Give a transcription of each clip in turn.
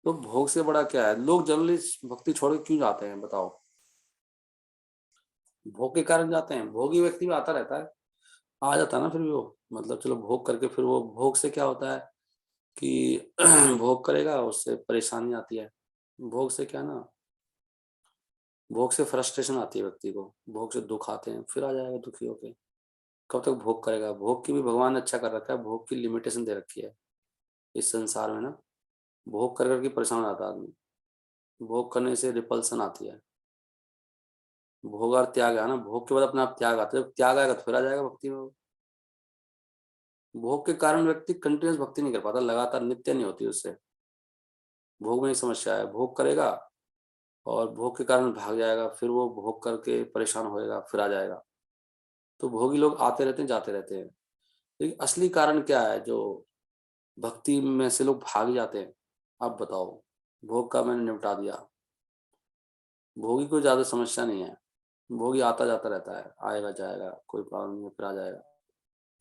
तो भोग से बड़ा क्या है? लोग जनरली भक्ति छोड़ के क्यों जाते हैं बताओ? भोग के कारण जाते हैं। भोगी व्यक्ति भी आता रहता है, आ जाता है ना फिर भी वो, मतलब चलो भोग करके फिर वो भोग से क्या होता है कि भोग करेगा उससे परेशानी आती है। भोग से क्या ना, भोग से फ्रस्ट्रेशन आती है व्यक्ति को, भोग से दुख आते हैं, फिर आ जाएगा दुखी होके। कब तक भोग करेगा? भोग की भी भगवान ने अच्छा कर रखा है, भोग की लिमिटेशन दे रखी है इस संसार में ना। भोग कर करके परेशान हो जाता है आदमी, भोग करने से रिपल्सन आती है। भोग और त्याग है ना, भोग के बाद अपने आप त्याग आता है, जब त्याग आएगा तो फिर आ जाएगा भक्ति में। भोग के कारण व्यक्ति कंटिन्यूस भक्ति नहीं कर पाता, लगातार नित्य नहीं होती उससे। भोग में ही समस्या है, भोग करेगा और भोग के कारण भाग जाएगा, फिर वो भोग करके परेशान होएगा, फिर आ जाएगा। तो भोगी लोग आते रहते हैं, जाते रहते हैं। लेकिन असली कारण क्या है जो भक्ति में से लोग भाग जाते हैं? आप बताओ। भोग का मैंने निपटा दिया, भोगी को ज्यादा समस्या नहीं है। भोगी आता जाता रहता है, आएगा जाएगा, कोई प्रॉब्लम नहीं है, फिर आ जाएगा।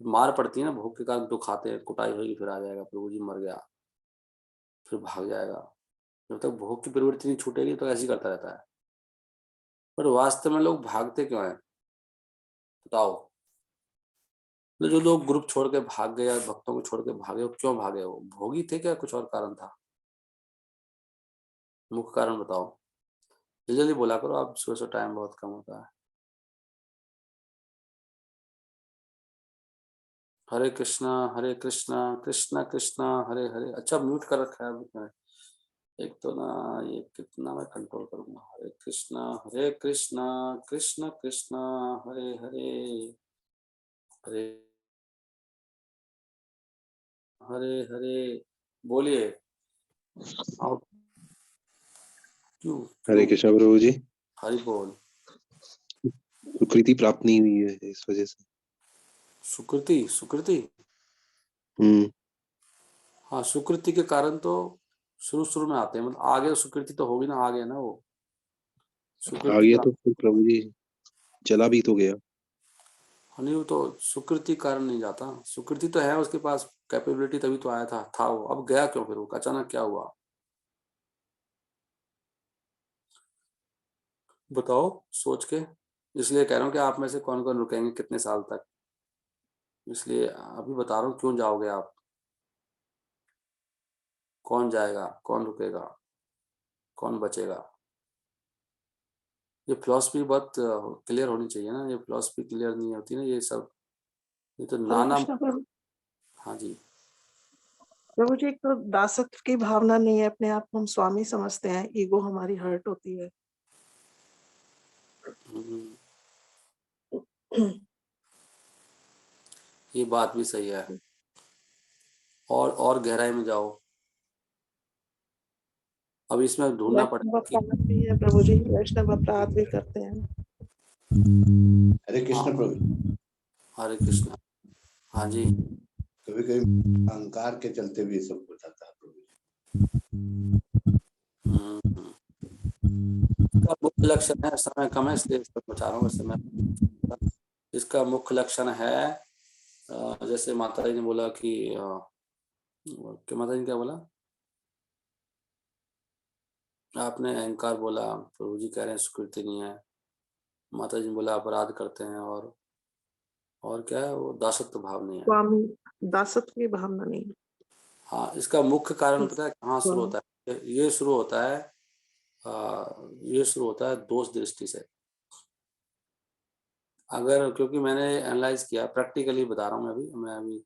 मार पड़ती है ना भोग के कारण, दुख आते हैं, कुटाई होगी, फिर आ जाएगा प्रभु जी मर गया, फिर भाग जाएगा। जब तक भोग की प्रवृत्ति नहीं छूटेगी तो ऐसे ही करता रहता है। पर वास्तव में लोग भागते क्यों हैं बताओ? तो जो लोग ग्रुप छोड़ के भाग गए या भक्तों को छोड़ के भागे, वो क्यों भागे? वो भोगी थे क्या कुछ और कारण था? मुख्य कारण बताओ। जल्दी जल्दी बोला करो, आप सुबह से टाइम बहुत कम होता है। हरे कृष्णा कृष्णा कृष्णा हरे हरे। अच्छा म्यूट कर रखा है अभी मैंने। एक तो ना ये कितना मैं कंट्रोल करूंगा। हरे कृष्णा कृष्ण कृष्णा हरे हरे, हरे हरे हरे। बोलिए। आओ। क्यों हरे क्यों? कृष्णा प्रभु जी। हरि बोल। सुकृति प्राप्त नहीं हुई है इस वजह से। सुकृति सुकृति। हम्म। हाँ, सुकृति के कारण तो शुरू शुरू में आते हैं, मतलब आगे सुकृति तो होगी ना, आगे ना वो आ सुकृति गया का। तो फिर प्रभु जी चला भी तो गया। हाँ, नहीं वो तो सुकृति कारण नहीं जाता। सुकृति तो है उसके पास कैपेबिलिटी, तभी तो आया था वो। अब गया क्यों फिर वो? अचानक क्या हुआ बताओ सोच के। इसलिए कह रहा हूँ कि आप में से कौन कौन रुकेंगे कितने साल तक, इसलिए अभी बता रहा हूँ क्यों जाओगे आप। कौन जाएगा, कौन रुकेगा, कौन बचेगा? ये फिलॉसफी बहुत क्लियर होनी चाहिए ना। ये फिलॉसफी क्लियर नहीं होती ना, ये सब ये तो हरे नाना। कृष्णा प्रभु। हाँ जी। प्रभु जी, एक तो दासत्व की भावना नहीं है, अपने आप को हम स्वामी समझते हैं, ईगो हमारी हर्ट होती है। ये बात भी सही है। और गहराई में जाओ। अब इसमें ढूंढना वैष्णव पड़ेगा कि अपराध भी है प्रभु जी, वैष्णव अपराध भी करते हैं। हरे कृष्ण हाँ, प्रभु। हरे कृष्णा। हाँ जी। कभी कभी अहंकार के चलते भी ये सब हो जाता है प्रभु जी। हम्म, इसका मुख्य लक्षण है, समय कम है इसलिए इस पर बचा रहा हूँ। समय इसका मुख्य लक्षण है जैसे माता जी ने बोला कि माता जी ने क्या बोला? आपने अहंकार बोला, प्रभु जी कह रहे हैं स्वीकृति नहीं है। माता जी ने बोला अपराध करते हैं, और क्या है वो? दासत्व भाव नहीं है। स्वामी, दासत्व की भावना नहीं है। हाँ, इसका मुख्य कारण इस- पता है कहाँ शुरू होता है? ये शुरू होता है ये शुरू होता है दोष दृष्टि से। अगर, क्योंकि मैंने एनालाइज किया, प्रैक्टिकली बता रहा हूँ मैं अभी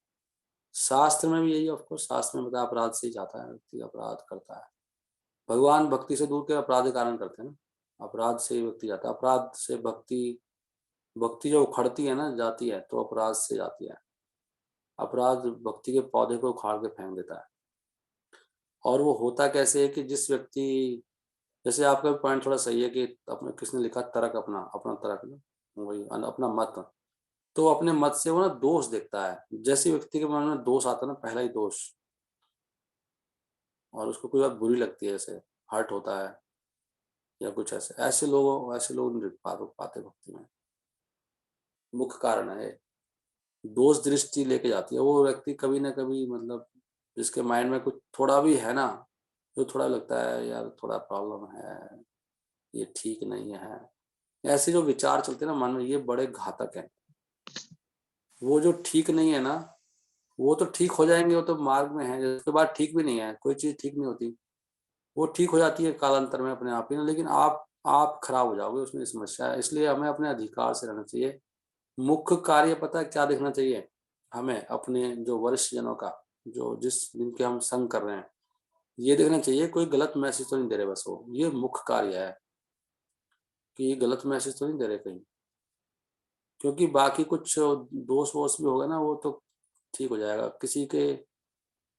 शास्त्र में भी यही, ऑफ कोर्स शास्त्र में बताया अपराध से ही जाता है व्यक्ति, अपराध करता है। भगवान भक्ति से दूर के अपराध के कारण करते हैं ना, अपराध से ही व्यक्ति जाता है। अपराध से भक्ति, भक्ति जो उखड़ती है ना, जाती है, तो अपराध से जाती है। अपराध भक्ति के पौधे को उखाड़ के फेंक देता है। और वो होता कैसे है कि जिस व्यक्ति, जैसे आपका पॉइंट थोड़ा सही है कि अपने किसने लिखा तर्क, अपना अपना तर्क ना, वही अपना मत, तो अपने मत से वो ना दोष देखता है। जैसे व्यक्ति के मन में दोष आता है ना, पहला ही दोष, और उसको कोई बात बुरी लगती है, ऐसे हर्ट होता है या कुछ ऐसे, ऐसे लोग नहीं रुक पाते भक्ति में। मुख्य कारण है दोष दृष्टि लेके जाती है वो व्यक्ति कभी ना कभी, मतलब जिसके माइंड में कुछ थोड़ा भी है ना, जो थोड़ा लगता है यार थोड़ा प्रॉब्लम है, ये ठीक नहीं है, ऐसे जो विचार चलते हैं ना मन में, ये बड़े घातक हैं। वो जो ठीक नहीं है ना, वो तो ठीक हो जाएंगे, वो तो मार्ग में है, उसके बाद ठीक भी नहीं है, कोई चीज ठीक नहीं होती, वो ठीक हो जाती है कालांतर में अपने आप ही ना, लेकिन आप खराब हो जाओगे, उसमें समस्या है। इसलिए हमें अपने अधिकार से रहना चाहिए। मुख्य कार्य पता है क्या देखना चाहिए हमें, अपने जो वरिष्ठ जनों का, जो जिनके हम संग कर रहे हैं, ये देखना चाहिए कोई गलत मैसेज तो नहीं दे रहे, बस वो ये मुख्य कार्य है कि ये गलत मैसेज तो नहीं दे रहे कहीं। क्योंकि बाकी कुछ दोष वोष भी होगा ना, वो तो ठीक हो जाएगा। किसी के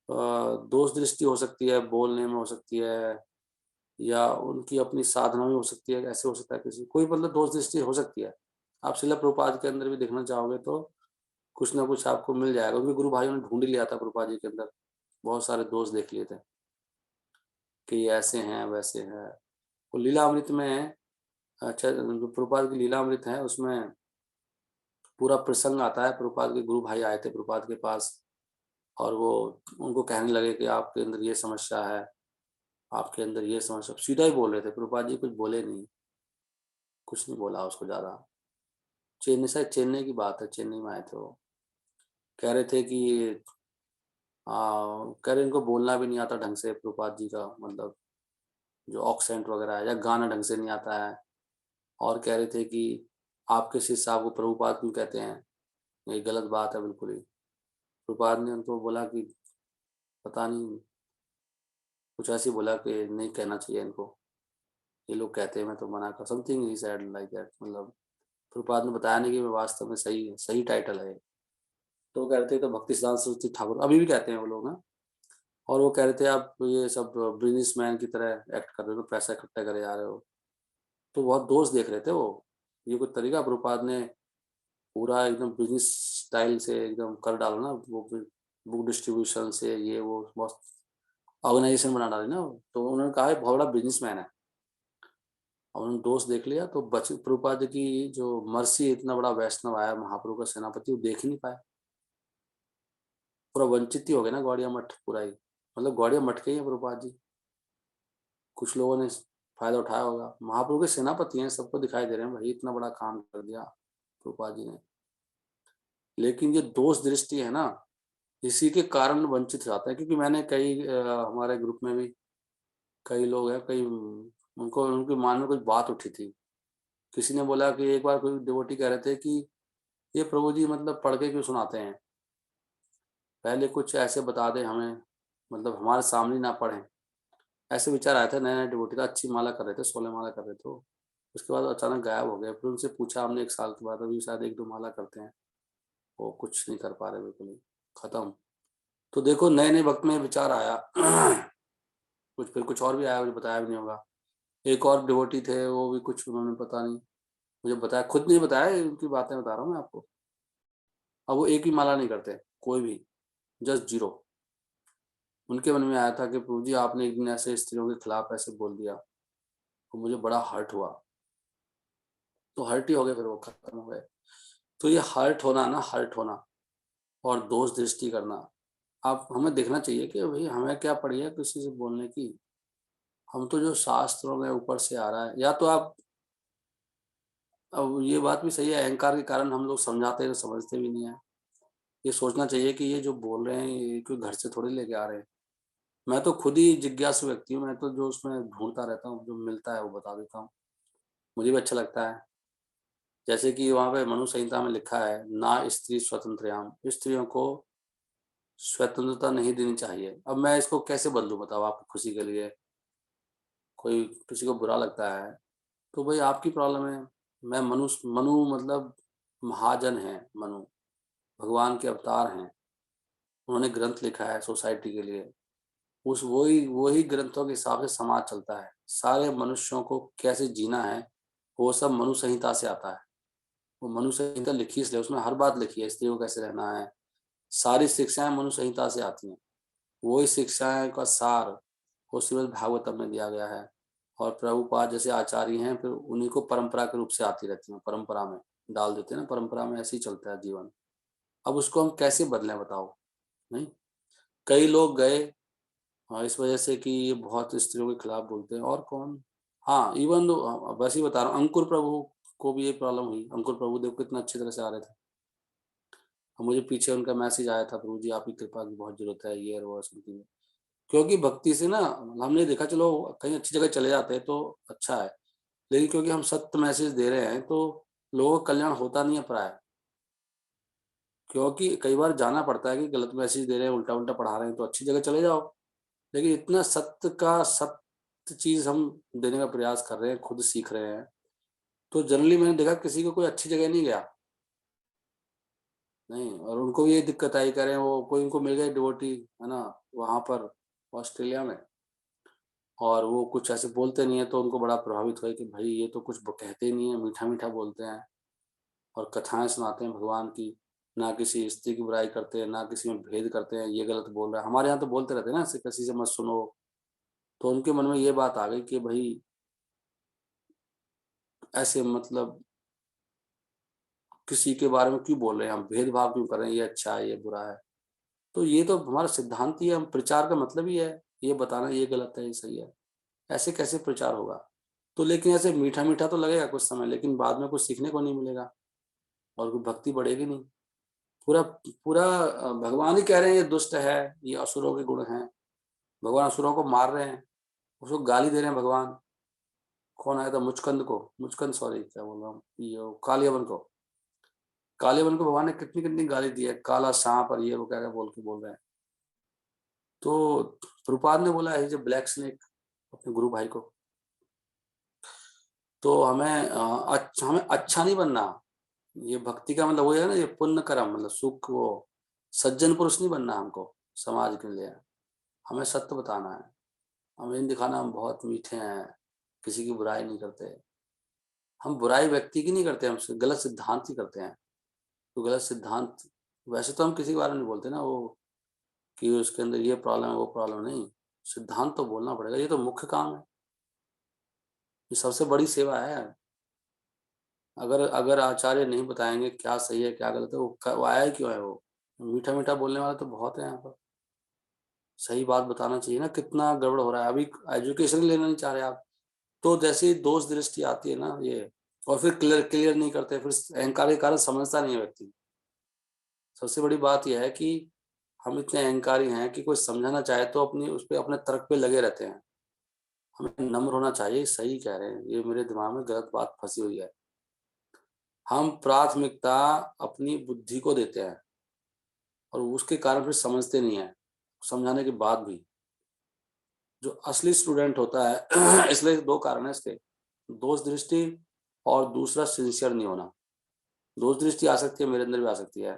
दोष दृष्टि हो सकती है, बोलने में हो सकती है, या उनकी अपनी साधना में हो सकती है, ऐसे हो सकता है किसी कोई मतलब दोष दृष्टि हो सकती है। आप शिला प्रभुपाद के अंदर भी देखना चाहोगे तो कुछ ना कुछ आपको मिल जाएगा, उनके गुरु भाइयों ने ढूंढ लिया था प्रभुपाद जी के अंदर, बहुत सारे दोष देख लिए थे कि ये ऐसे हैं वैसे हैं। वो लीलामृत में, अच्छा जो प्रभुपाद की लीलामृत है उसमें पूरा प्रसंग आता है। प्रभुपाद के गुरु भाई आए थे प्रभुपाद के पास, और वो उनको कहने लगे कि आपके अंदर ये समस्या है, आपके अंदर ये समस्या, सीधा ही बोल रहे थे प्रभुपाद जी, कुछ बोले नहीं, कुछ नहीं बोला उसको ज्यादा। चेन्नई, शायद चेन्नई की बात है, चेन्नई में आए थे वो, कह रहे थे कि कह रहे इनको बोलना भी नहीं आता ढंग से प्रभुपाद जी का, मतलब जो ऑक्सेंट वगैरह है, या गाना ढंग से नहीं आता है। और कह रहे थे कि आपके शिष्य आपको प्रभुपाद क्यों कहते हैं, ये गलत बात है बिल्कुल ही। प्रभुपाद ने उनको बोला कि पता नहीं, कुछ ऐसे बोला कि नहीं कहना चाहिए इनको, ये लोग कहते हैं मैं तो मना कर, something he sad like that. मतलब प्रभुपाद ने बताया नहीं कि वास्तव में सही सही टाइटल है। तो वो कह रहे थे तो भक्ति सिद्धांत सरस्वती ठाकुर, अभी भी कहते हैं वो लोग ना। और वो कह रहे थे आप ये सब बिजनेसमैन की तरह एक्ट कर रहे हो, पैसा इकट्ठा करे जा रहे हो, तो बहुत दोष देख रहे थे वो। ये कोई तरीका प्रभुपाद ने पूरा एकदम बिजनेस स्टाइल से एकदम कर डाला ना, वो बुक डिस्ट्रीब्यूशन से ये वो बहुत ऑर्गेनाइजेशन बना डाली ना। तो उन्होंने कहा है बहुत बड़ा बिजनेसमैन है, और उन्होंने दोष देख लिया। तो बच प्रभुपाद की जो मर्सी, इतना बड़ा वैष्णव आया, महाप्रभु का सेनापति, वो देख ही नहीं पाया, पूरा वंचित ही हो गया ना गौड़िया मठ पूरा ही, मतलब गौड़िया मठ के ही है प्रभुपाद जी। कुछ लोगों ने फायदा उठाया होगा, महाप्रभु के सेनापति हैं, सबको दिखाई दे रहे हैं भाई इतना बड़ा काम कर दिया प्रभुपाद जी ने। लेकिन ये दोष दृष्टि है ना, इसी के कारण वंचित हो जाता है। क्योंकि मैंने कई हमारे ग्रुप में भी कई लोग हैं, कई उनको उनके मन में कुछ बात उठी थी। किसी ने बोला कि एक बार कोई डिवोटी कह रहे थे कि ये प्रभु जी मतलब पढ़ के क्यों सुनाते हैं, पहले कुछ ऐसे बता दें हमें, मतलब हमारे सामने ना पढ़ें। ऐसे विचार आया था, नए नए डिवोटी था, अच्छी माला कर रहे थे, 16 माला कर रहे थे। उसके बाद अचानक गायब हो गए। फिर उनसे पूछा हमने 1 साल के बाद, अभी शायद 1-2 माला करते हैं, वो कुछ नहीं कर पा रहे, बिल्कुल ही खत्म। तो देखो नए नए वक्त में विचार आया कुछ, फिर कुछ और भी आया, मुझे बताया भी नहीं होगा। एक और डिवोटी थे, वो भी कुछ उन्होंने पता नहीं मुझे बताया, खुद नहीं बताया, उनकी बातें बता रहा हूँ मैं आपको। अब वो एक ही माला नहीं करते कोई भी, जस्ट जीरो। उनके मन में आया था कि प्रभु जी आपने एक दिन ऐसे स्त्रियों के खिलाफ ऐसे बोल दिया, तो मुझे बड़ा हर्ट हुआ। तो हर्ट ही हो गए, फिर वो खत्म हो गए। तो ये हर्ट होना ना, हर्ट होना और दोष दृष्टि करना, आप हमें देखना चाहिए कि भाई हमें क्या पड़ी है किसी से बोलने की। हम तो जो शास्त्रों में ऊपर से आ रहा है, या तो आप, अब ये बात भी सही है, अहंकार के कारण हम लोग समझाते हैं तो समझते भी नहीं है। ये सोचना चाहिए कि ये जो बोल रहे हैं ये कोई घर से थोड़ी लेके आ रहे हैं। मैं तो खुद ही जिज्ञासु व्यक्ति हूँ, मैं तो जो उसमें ढूंढता रहता हूँ, जो मिलता है वो बता देता हूँ, मुझे भी अच्छा लगता है। जैसे कि वहाँ पे मनु संहिता में लिखा है, ना स्त्री स्वतंत्रयाम, स्त्रियों को स्वतंत्रता नहीं देनी चाहिए। अब मैं इसको कैसे बदलूं बताओ आपकी खुशी के लिए, कोई किसी को बुरा लगता है तो भाई आपकी प्रॉब्लम है। मैं मनु मतलब महाजन है मनु, भगवान के अवतार हैं, उन्होंने ग्रंथ लिखा है सोसाइटी के लिए। उस वही वही ग्रंथों के हिसाब से समाज चलता है। सारे मनुष्यों को कैसे जीना है वो सब मनु संहिता से आता है। वो मनु संहिता लिखी इसलिए, उसमें हर बात लिखी है, स्त्रियों को कैसे रहना है, सारी शिक्षाएं मनु संहिता से आती हैं। वही शिक्षाएं का सार वो श्रीमद् भागवतम में दिया गया है। और प्रभुपाद जैसे आचार्य हैं, फिर उन्हीं को परंपरा के रूप से आती रहती हैं, परंपरा में डाल देते हैं ना, परंपरा में ऐसे ही चलता है जीवन। अब उसको हम कैसे बदलें बताओ। नहीं, कई लोग गए हाँ, इस वजह से कि ये बहुत स्त्रियों के खिलाफ बोलते हैं। और कौन, हाँ, इवन वैसे ही बता रहा हूँ, अंकुर प्रभु को भी ये प्रॉब्लम हुई। अंकुर प्रभु देखो कितना अच्छी तरह से आ रहे थे, और मुझे पीछे उनका मैसेज आया था, प्रभु जी आपकी कृपा की बहुत जरूरत है, ये और वो समथिंग। क्योंकि भक्ति से ना हमने देखा, चलो कहीं अच्छी जगह चले जाते हैं तो अच्छा है, लेकिन क्योंकि हम सत्य मैसेज दे रहे हैं तो लोगों का कल्याण होता नहीं है प्राय। क्योंकि कई बार जाना पड़ता है कि गलत मैसेज दे रहे हैं, उल्टा उल्टा पढ़ा रहे हैं, तो अच्छी जगह चले जाओ। लेकिन इतना सत्य चीज हम देने का प्रयास कर रहे हैं, खुद सीख रहे हैं, तो जनरली मैंने देखा किसी को कोई अच्छी जगह नहीं गया नहीं, और उनको भी ये दिक्कत आई, कह रहे हैं वो कोई उनको मिल गए डिवोटी, है ना, वहां पर ऑस्ट्रेलिया में, और वो कुछ ऐसे बोलते नहीं है, तो उनको बड़ा प्रभावित हुआ कि भाई ये तो कुछ कहते ही नहीं है, मीठा मीठा बोलते हैं और कथाएं सुनाते हैं भगवान की, ना किसी स्त्री की बुराई करते हैं, ना किसी में भेद करते हैं, ये गलत बोल रहा है। हमारे यहाँ तो बोलते रहते हैं ना, ऐसे किसी से मत सुनो। तो उनके मन में ये बात आ गई कि भाई ऐसे मतलब किसी के बारे में क्यों बोल रहे हैं, हम भेदभाव क्यों कर रहे हैं, ये अच्छा है ये बुरा है। तो ये तो हमारा सिद्धांत ही है, हम प्रचार का मतलब ही है ये बताना, ये गलत है ये सही है, ऐसे कैसे प्रचार होगा। तो लेकिन ऐसे मीठा मीठा तो लगेगा कुछ समय, लेकिन बाद में कुछ सीखने को नहीं मिलेगा और कोई भक्ति बढ़ेगी नहीं। पूरा पूरा भगवान ही कह रहे हैं ये दुष्ट है, ये असुरों के गुण हैं, भगवान असुरों को मार रहे हैं, उसको गाली दे रहे हैं भगवान। कौन आया था, मुचकंद, सॉरी क्या बोल रहा हूँ, ये कालियावन को, कालियावन को भगवान ने कितनी कितनी गाली दी है, काला सांप और ये वो क्या क्या बोल रहे हैं। तो प्रभुपाद ने बोला है, जो ब्लैक स्नेक, अपने गुरु भाई को, तो हमें अच्छा नहीं बनना। ये भक्ति का मतलब वो है ना, ये पुण्य कर्म, मतलब सुख, वो सज्जन पुरुष नहीं बनना हमको समाज के लिए। हमें सत्य बताना है, हमें इन दिखाना हम बहुत मीठे हैं, किसी की बुराई नहीं करते। हम बुराई व्यक्ति की नहीं करते, हम गलत सिद्धांत ही करते हैं। तो गलत सिद्धांत, वैसे तो हम किसी के बारे में नहीं बोलते ना, वो कि उसके अंदर ये प्रॉब्लम है वो प्रॉब्लम नहीं, सिद्धांत तो बोलना पड़ेगा, ये तो मुख्य काम है, ये सबसे बड़ी सेवा है। अगर अगर आचार्य नहीं बताएंगे क्या सही है क्या गलत है, वो आया ही क्यों है। वो मीठा मीठा बोलने वाला तो बहुत है यहाँ पर, सही बात बताना चाहिए ना, कितना गड़बड़ हो रहा है। अभी एजुकेशन लेना नहीं चाह रहे आप, तो जैसे ही दोष दृष्टि आती है ना ये, और फिर क्लियर क्लियर नहीं करते, फिर अहंकार के कारण समझता नहीं है व्यक्ति। सबसे बड़ी बात यह है कि हम इतने अहंकारी हैं कि कोई समझाना चाहे तो अपनी उस पर अपने तर्क पे लगे रहते हैं। हमें नम्र होना चाहिए, सही कह रहे हैं, ये मेरे दिमाग में गलत बात फंसी हुई है। हम प्राथमिकता अपनी बुद्धि को देते हैं और उसके कारण फिर समझते नहीं है, समझाने के बाद भी। जो असली स्टूडेंट होता है इसलिए दो कारण है इसके, दोष दृष्टि और दूसरा सिंसियर नहीं होना। दोष दृष्टि आ सकती है, मेरे अंदर भी आ सकती है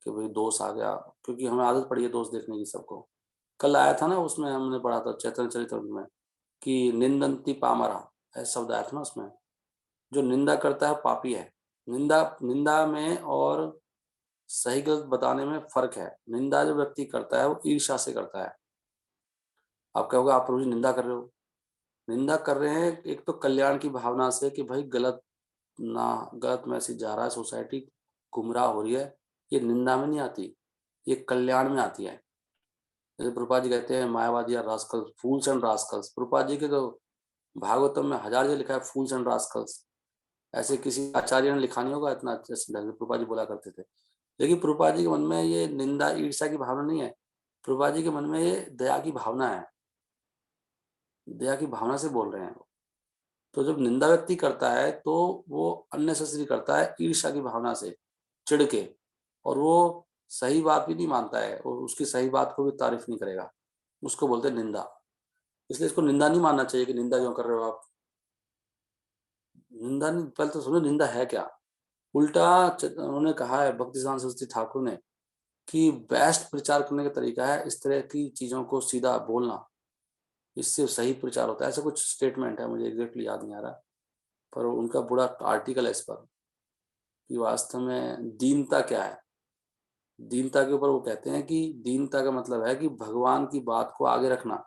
कि भाई दोष आ गया, क्योंकि हमें आदत पड़ी है दोष देखने की सबको। कल आया था ना, उसमें हमने पढ़ा था चैतन्य चरितमृत में कि निंदन्ति पामरा, ऐसा शब्द आया था ना उसमें। जो निंदा करता है पापी है। निंदा निंदा में और सही गलत बताने में फर्क है। निंदा जो व्यक्ति करता है वो ईर्ष्या से करता है। आप कहोगे आप रोज निंदा कर रहे हो, निंदा कर रहे हैं एक तो कल्याण की भावना से कि भाई गलत मैसेज जा रहा है, सोसाइटी गुमराह हो रही है, ये निंदा में नहीं आती, ये कल्याण में आती है। जैसे प्रभुपाद जी कहते हैं मायावादी या rascals, fools and rascals. Prabhupada ji के तो भागवतम में 1000 जगह लिखा है फूल्स एंड रास्कल्स। ऐसे किसी आचार्य ने लिखा नहीं होगा इतना अच्छे से, प्रभुपाद जी बोला करते थे। लेकिन प्रभुपाद जी के मन में ये निंदा ईर्ष्या की भावना नहीं है, प्रभुपाद जी के मन में ये दया की भावना है, दया की भावना से बोल रहे हैं। तो जब निंदा व्यक्ति करता है तो वो अननेसेसरी करता है, ईर्ष्या की भावना से चिढ़ के, और वो सही बात भी नहीं मानता है और उसकी सही बात को भी तारीफ नहीं करेगा, उसको बोलते हैं निंदा। इसलिए इसको निंदा नहीं मानना चाहिए कि निंदा क्यों कर रहे हो आप। निंदा नहीं, पहले तो सुनो निंदा है क्या। उल्टा उन्होंने कहा है भक्ति सिद्धांत सरस्वती ठाकुर ने कि बेस्ट प्रचार करने का तरीका है इस तरह की चीजों को सीधा बोलना, इससे सही प्रचार होता है। ऐसा कुछ स्टेटमेंट है, मुझे एग्जैक्टली याद नहीं आ रहा, पर उनका बड़ा आर्टिकल है इस पर कि वास्तव में दीनता क्या है। दीनता के ऊपर वो कहते हैं कि दीनता का मतलब है कि भगवान की बात को आगे रखना,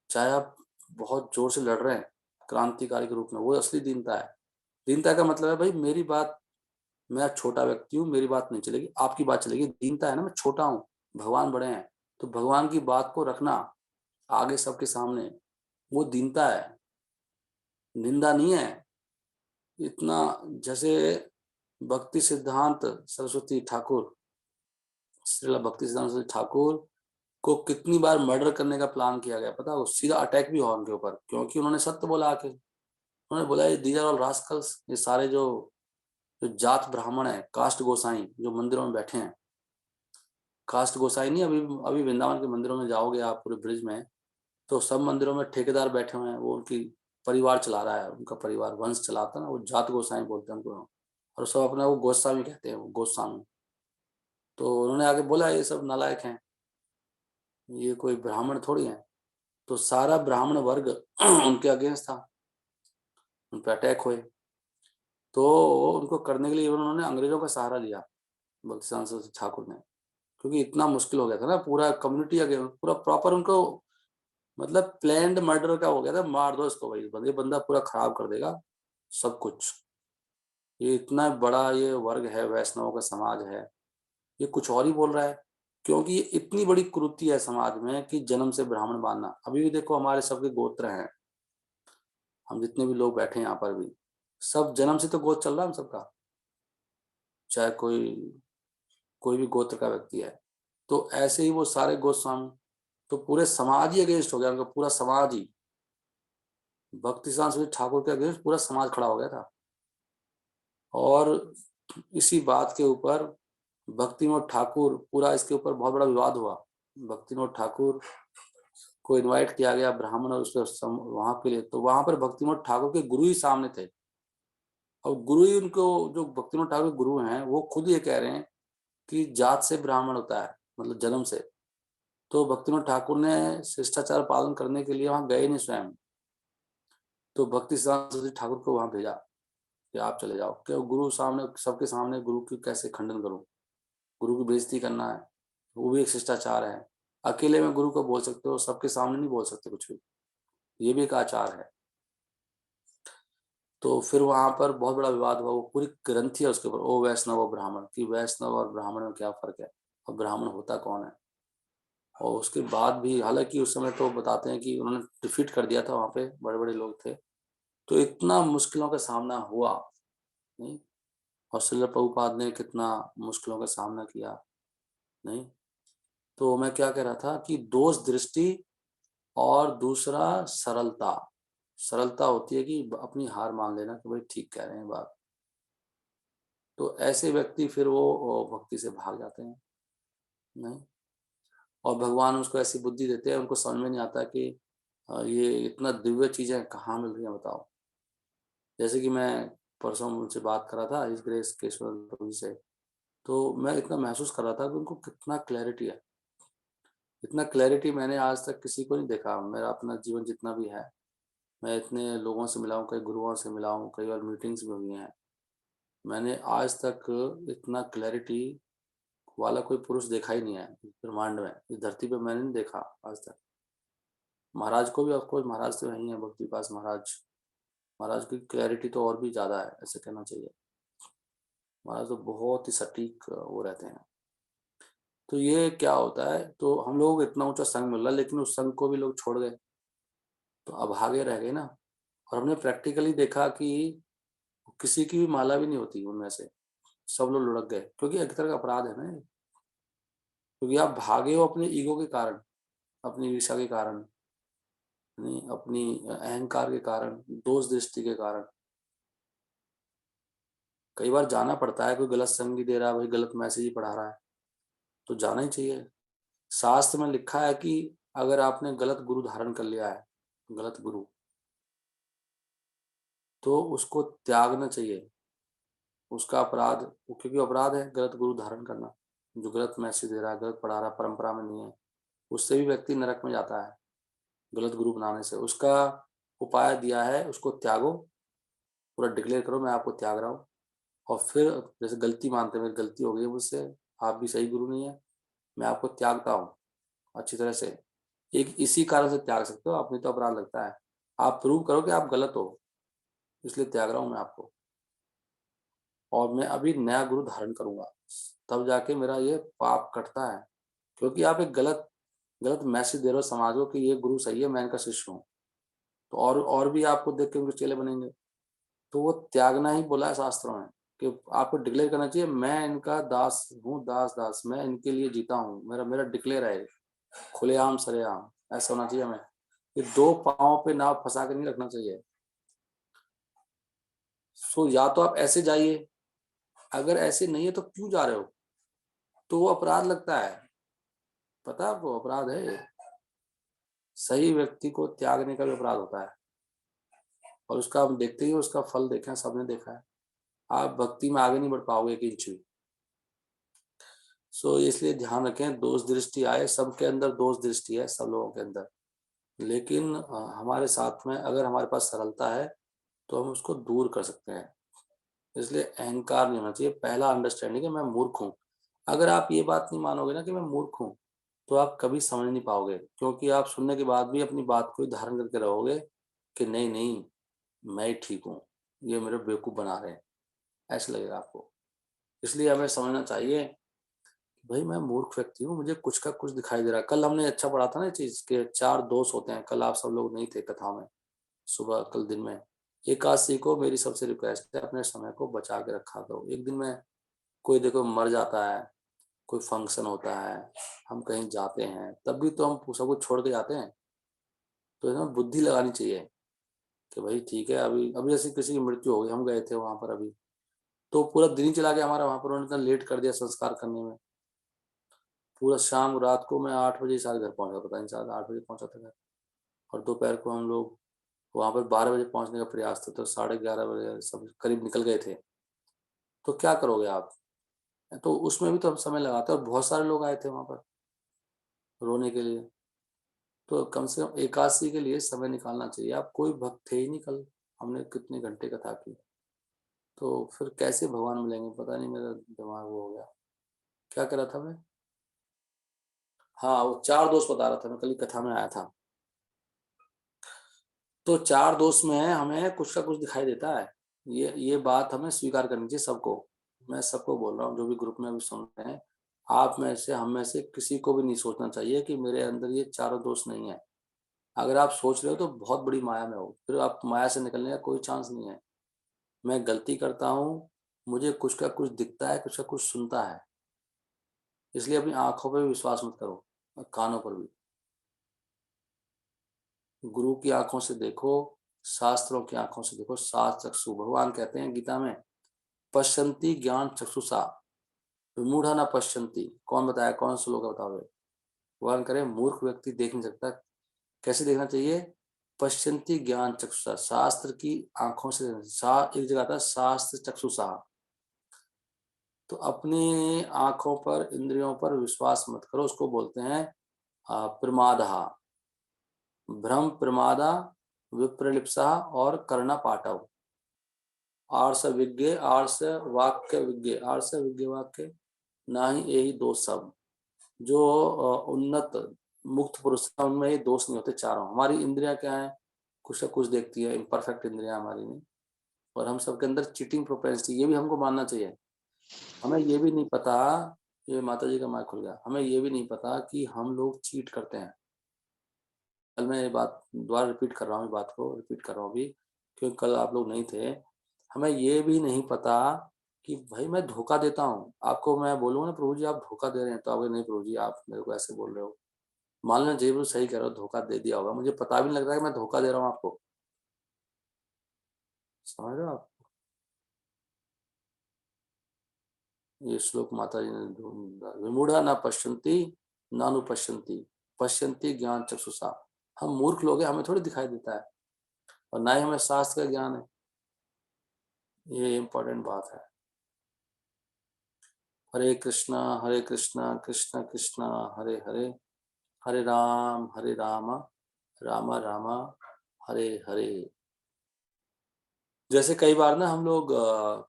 चाहे आप बहुत जोर से लड़ रहे हैं क्रांतिकारी के रूप में, वो असली दीनता है। दीनता का मतलब है भाई मेरी बात, मैं छोटा व्यक्ति हूँ, मेरी बात नहीं चलेगी, आपकी बात चलेगी। दीनता है ना, मैं छोटा हूँ, भगवान बड़े हैं, तो भगवान की बात को रखना, आगे सबके सामने, वो दीनता है, निंदा नहीं है। इतना जैसे भक्ति सिद्धांत सरस्वती ठाकुर, श्रील भक्ति सिद्धांत सरस्वती ठाकुर को कितनी बार मर्डर करने का प्लान किया गया पता है? सीधा अटैक भी हुआ उनके ऊपर, क्योंकि उन्होंने सत्य बोला आके। उन्होंने बोला ये दीज आर ऑल रास्कल्स, ये सारे जो जात ब्राह्मण है, कास्ट गोसाई जो मंदिरों में बैठे हैं, कास्ट गोसाई नहीं, अभी अभी वृंदावन के मंदिरों में जाओगे आप पूरे ब्रिज में, तो सब मंदिरों में ठेकेदार बैठे हुए हैं, वो उनकी परिवार चला रहा है, उनका परिवार वंश चलाता है ना, वो जात गोसाई बोलते हैं उनको, और सब अपने वो गोस्वामी कहते हैं, वो गोस्वामी। तो उन्होंने आगे बोला ये सब नालायक हैं, ये कोई ब्राह्मण थोड़ी है। तो सारा ब्राह्मण वर्ग उनके अगेंस्ट था, उन पर अटैक हुए। तो उनको करने के लिए उन्होंने अंग्रेजों का सहारा लिया, भक्ति सिद्धांत सरस्वती ठाकुर ने, क्योंकि इतना मुश्किल हो गया था ना, पूरा कम्युनिटी अगेंस्ट, पूरा प्रॉपर उनको मतलब प्लैंड मर्डर का हो गया था, मार दो इसको भाई, ये बंदा पूरा खराब कर देगा सब कुछ। ये इतना बड़ा ये वर्ग है, वैष्णवों का समाज है, ये कुछ और ही बोल रहा है, क्योंकि ये इतनी बड़ी कुरीति है समाज में कि जन्म से ब्राह्मण मानना। अभी भी देखो हमारे सबके गोत्र हैं, हम जितने भी लोग बैठे हैं यहाँ पर भी, सब जन्म से तो गोत्र चल रहा है हम सबका, चाहे कोई भी गोत्र का व्यक्ति है। तो ऐसे ही वो सारे गोस्वामी, तो पूरे समाज ही अगेंस्ट हो गया उनका, पूरा समाज ही, भक्ति सिद्धांत सरस्वती ठाकुर के अगेंस्ट पूरा समाज खड़ा हो गया था। और इसी बात के ऊपर भक्तिनोद ठाकुर, पूरा इसके ऊपर बहुत बड़ा विवाद हुआ। भक्तिनोद ठाकुर को इनवाइट किया गया ब्राह्मण और उसके वहां के लिए, तो वहां पर भक्तिनोद ठाकुर के गुरु ही सामने थे, और गुरु ही उनको, जो भक्तिनोद ठाकुर गुरु हैं, वो खुद ये कह रहे हैं कि जात से ब्राह्मण होता है, मतलब जन्म से। तो भक्तिनोद ठाकुर ने शिष्टाचार पालन करने के लिए वहां गए नहीं स्वयं, तो भक्ति सिद्धांत सरस्वती ठाकुर को वहां भेजा कि आप चले जाओ, क्या गुरु सामने, सबके सामने गुरु की कैसे खंडन करूं, गुरु की बेइज्जती करना है, वो भी एक शिष्टाचार है। अकेले में गुरु को बोल सकते हो, सबके सामने नहीं बोल सकते कुछ भी, ये भी एक आचार है। तो फिर वहां पर बहुत बड़ा विवाद हुआ, वो पूरी ग्रंथि है उसके ऊपर, ओ वैष्णव और ब्राह्मण, कि वैष्णव और ब्राह्मण में क्या फर्क है, और ब्राह्मण होता कौन है। और उसके बाद भी, हालांकि उस समय तो बताते हैं कि उन्होंने डिफीट कर दिया था, वहां पे बड़े बड़े लोग थे, तो इतना मुश्किलों का सामना हुआ नहीं। और श्रील प्रभुपाद ने कितना मुश्किलों का सामना किया नहीं। तो मैं क्या कह रहा था कि दोष दृष्टि और दूसरा सरलता। सरलता होती है कि अपनी हार मान लेना कि भाई ठीक कह रहे हैं बात, तो ऐसे व्यक्ति फिर वो भक्ति से भाग जाते हैं नहीं। और भगवान उसको ऐसी बुद्धि देते हैं, उनको समझ में नहीं आता कि ये इतना दिव्य चीजें कहाँ मिल रही हैं बताओ। जैसे कि मैं परसों उनसे बात कर रहा था इस ग्रेस केशवर प्रभु जी से, तो मैं इतना महसूस कर रहा था कि उनको कितना क्लैरिटी है, इतना क्लैरिटी मैंने आज तक किसी को नहीं देखा। मेरा अपना जीवन जितना भी है, मैं इतने लोगों से मिला हूँ, कई गुरुओं से मिला हूँ, कई बार मीटिंग्स में हुई हैं, मैंने आज तक इतना क्लैरिटी वाला कोई पुरुष देखा ही नहीं है ब्रह्मांड में, इस धरती पे मैंने नहीं देखा आज तक। महाराज को भी, ऑफकोर्स महाराज तो वही है, भक्ति पास महाराज, महाराज की क्लैरिटी तो और भी ज्यादा है, ऐसे कहना चाहिए। महाराज तो बहुत ही सटीक वो रहते हैं। तो ये क्या होता है, तो हम लोगों को इतना ऊंचा संघ मिल रहा है, लेकिन उस संघ को भी लोग छोड़ गए, तो अभागे रह गए ना। और हमने प्रैक्टिकली देखा कि किसी की भी माला भी नहीं होती उनमें से, सब लोग लुढ़क गए, क्योंकि एक तरह का अपराध है ना ये। क्योंकि आप भागे हो अपने ईगो के कारण, अपनी ईर्ष्या के कारण नहीं, अपनी अहंकार के कारण, दोष दृष्टि के कारण। कई बार जाना पड़ता है, कोई गलत संगी दे रहा है, भाई गलत मैसेज ही पढ़ा रहा है, तो जाना ही चाहिए। शास्त्र में लिखा है कि अगर आपने गलत गुरु धारण कर लिया है, गलत गुरु, तो उसको त्यागना चाहिए, उसका अपराध, क्योंकि अपराध है गलत गुरु धारण करना, जो गलत मैसेज दे रहा है, गलत पढ़ा रहा है, परंपरा में नहीं है, उससे भी व्यक्ति नरक में जाता है गलत गुरु बनाने से। उसका उपाय दिया है, उसको त्यागो, पूरा डिक्लेयर करो मैं आपको त्याग रहा हूँ। और फिर जैसे गलती मानते हैं, मेरी गलती हो गई है मुझसे, आप भी सही गुरु नहीं है, मैं आपको त्यागता हूँ अच्छी तरह से। एक इसी कारण से त्याग सकते हो आप, नहीं तो अपराध लगता है। आप प्रूव करो कि आप गलत हो, इसलिए त्याग रहा हूँ मैं आपको, और मैं अभी नया गुरु धारण करूंगा, तब जाके मेरा ये पाप कटता है। क्योंकि आप एक गलत गलत मैसेज दे रहे हो समाज को कि ये गुरु सही है, मैं इनका शिष्य हूँ, तो और भी आपको देख के उनके चेले बनेंगे। तो वो त्यागना ही बोला है शास्त्रों में कि आपको डिक्लेयर करना चाहिए, मैं इनका दास हूँ, दास, मैं इनके लिए जीता हूँ, मेरा डिक्लेयर है, खुलेआम सरेआम ऐसा होना चाहिए हमें। ये दो पाँव पे नाव फंसा के नहीं रखना चाहिए। सो या तो आप ऐसे जाइए, अगर ऐसे नहीं है तो क्यों जा रहे हो, तो वो अपराध लगता है, पता है आपको, अपराध है ये। सही व्यक्ति को त्यागने का भी अपराध होता है, और उसका हम देखते ही उसका फल देखे हैं, सबने देखा है। आप भक्ति में आगे नहीं बढ़ पाओगे एक इंच भी। सो इसलिए ध्यान रखें, दोष दृष्टि आए, सबके अंदर दोष दृष्टि है, सब लोगों के अंदर, लेकिन हमारे साथ में अगर हमारे पास सरलता है तो हम उसको दूर कर सकते हैं। इसलिए अहंकार नहीं होना चाहिए। पहला अंडरस्टैंडिंग है मैं मूर्ख हूँ। अगर आप ये बात नहीं मानोगे ना कि मैं मूर्ख हूँ, तो आप कभी समझ नहीं पाओगे, क्योंकि आप सुनने के बाद भी अपनी बात को ही धारण करके रहोगे कि नहीं नहीं मैं ही ठीक हूँ, ये मेरे बेवकूफ़ बना रहे हैं, ऐसा लगेगा आपको। इसलिए हमें समझना चाहिए भाई मैं मूर्ख व्यक्ति हूँ, मुझे कुछ का कुछ दिखाई दे रहा है। कल हमने अच्छा पढ़ा था ना चीज के 4 दोष होते हैं, कल आप सब लोग नहीं थे कथा में, सुबह कल दिन में। एकादशी को मेरी सबसे रिक्वेस्ट है, अपने समय को बचा के रखा करो। एक दिन में कोई देखो मर जाता है, कोई फंक्शन होता है, हम कहीं जाते हैं, तब भी तो हम सब कुछ छोड़ के जाते हैं। तो है ना, बुद्धि लगानी चाहिए कि भाई ठीक है, अभी अभी ऐसी किसी की मृत्यु हो गई, हम गए थे वहां पर अभी, तो पूरा दिन ही चला गया हमारा वहां पर, उन्होंने इतना लेट कर दिया संस्कार करने में। पूरा शाम रात को मैं 8 बजे शायद घर पहुंचा, पता नहीं शायद 8 बजे पहुंचा था घर, और दोपहर को हम लोग वहां पर 12 बजे पहुंचने का प्रयास था, तो 11:30 बजे सब करीब निकल गए थे। तो क्या करोगे आप, तो उसमें भी तो हम समय लगाते हैं, और बहुत सारे लोग आए थे वहां पर रोने के लिए। तो कम से कम एकादशी के लिए समय निकालना चाहिए। आप कोई भक्त थे ही नहीं कल, हमने कितने घंटे कथा की, तो फिर कैसे भगवान मिलेंगे, पता नहीं, मेरा दिमाग वो हो गया, क्या कर रहा था मैं। हाँ, वो 4 दोस्त बता रहा था मैं, कल की कथा में आया था। तो 4 दोस्त में हमें कुछ का कुछ दिखाई देता है, ये बात हमें स्वीकार करनी चाहिए सबको। मैं सबको बोल रहा हूँ जो भी ग्रुप में अभी सुन रहे हैं, आप में से हम में से किसी को भी नहीं सोचना चाहिए कि मेरे अंदर ये चारों दोस्त नहीं है। अगर आप सोच रहे हो तो बहुत बड़ी माया में हो, फिर आप माया से निकलने का कोई चांस नहीं है। मैं गलती करता हूँ, मुझे कुछ का कुछ दिखता है, कुछ का कुछ सुनता है, इसलिए अपनी आंखों पर भी विश्वास मत करो और कानों पर भी। गुरु की आंखों से देखो, शास्त्रों की आंखों से देखो। शास्त्र चक्षु, भगवान कहते हैं गीता में, पश्यन्ति ज्ञान चक्षुषा विमूढ़ा न पश्यन्ति। कौन बताया, कौन श्लोक बताओगे। भगवान करे मूर्ख व्यक्ति देख नहीं सकता। कैसे देखना चाहिए, पश्यन्ति ज्ञान चक्षुषा, शास्त्र की आंखों से। एक जगह आता है शास्त्र चक्षुषा। तो अपनी आंखों पर, इंद्रियों पर विश्वास मत करो, उसको बोलते हैं प्रमादहा, भ्रम प्रमादा, विप्रलिप्सा और कर्णा पाठव। आर्ष विज्ञ आर्ष वाक्य विज्ञ, आर्ष विज्ञ वाक्य ना ही यही दोष सब। जो उन्नत मुक्त पुरुष है उनमें ये दोष नहीं होते चारों। हमारी इंद्रियां क्या है, कुछ ना कुछ देखती है, इम्परफेक्ट इंद्रियां हमारी नहीं, और हम सबके अंदर चीटिंग प्रोपेंसिटी, ये भी हमको मानना चाहिए। हमें ये भी नहीं पता, ये माता जी का माइक खुल गया, हमें ये भी नहीं पता कि हम लोग चीट करते हैं। कल मैं ये बात दोबारा रिपीट कर रहा हूँ, बात को रिपीट कर रहा हूँ अभी, क्योंकि कल आप लोग नहीं थे। हमें ये भी नहीं पता कि भाई मैं धोखा देता हूँ आपको। मैं बोलूँगा ना प्रभु जी आप धोखा दे रहे हैं, तो आप नहीं प्रभु जी आप मेरे को ऐसे बोल रहे हो, मान लेना जरूर सही कह रहे हो, धोखा दे दिया होगा, मुझे पता भी नहीं लग रहा है कि मैं धोखा दे रहा हूँ आपको। समझ रहे हो आप, ये श्लोक माता जी ने ढूंढा, विमूढ़ा न पश्यन्ति नानुपश्यन्ति पश्यन्ति ज्ञान चक्षुषा। हम मूर्ख लोग हैं, हमें थोड़ी दिखाई देता है, और ना ही हमें शास्त्र का ज्ञान है। ये इम्पोर्टेंट बात है। हरे कृष्णा कृष्ण कृष्ण हरे हरे, हरे राम राम राम हरे हरे। जैसे कई बार ना हम लोग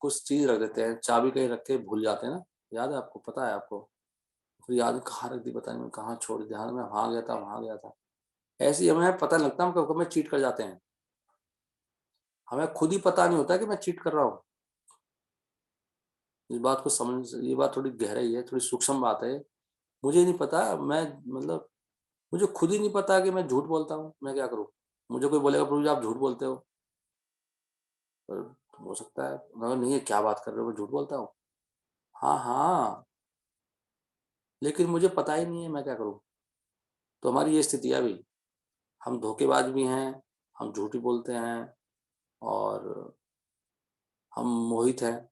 कुछ चीज रख देते हैं, चाबी कहीं रख के भूल जाते हैं ना, याद है आपको, पता है आपको, फिर याद कहाँ रख दी पता नहीं, कहाँ छोड़ दी, ध्यान में वहां गया था वहां गया था। ऐसे ही हमें पता नहीं लगता, हम कब कब में चीट कर जाते हैं, हमें खुद ही पता नहीं होता कि मैं चीट कर रहा हूँ। इस बात को समझ, ये बात थोड़ी गहराई है, थोड़ी सूक्ष्म बात है। मुझे नहीं पता, मैं मतलब मुझे खुद ही नहीं पता कि मैं झूठ बोलता हूँ, मैं क्या करूँ? मुझे कोई बोलेगा प्रभु जी आप झूठ बोलते हो, पर हो सकता है मगर नहीं, क्या बात कर रहे हो, मैं झूठ बोलता हूँ? हाँ, हाँ, लेकिन मुझे पता ही नहीं है, मैं क्या करूँ? तो हमारी ये स्थिति है अभी, हम धोखेबाज भी हैं, हम झूठ भी बोलते हैं और हम मोहित हैं,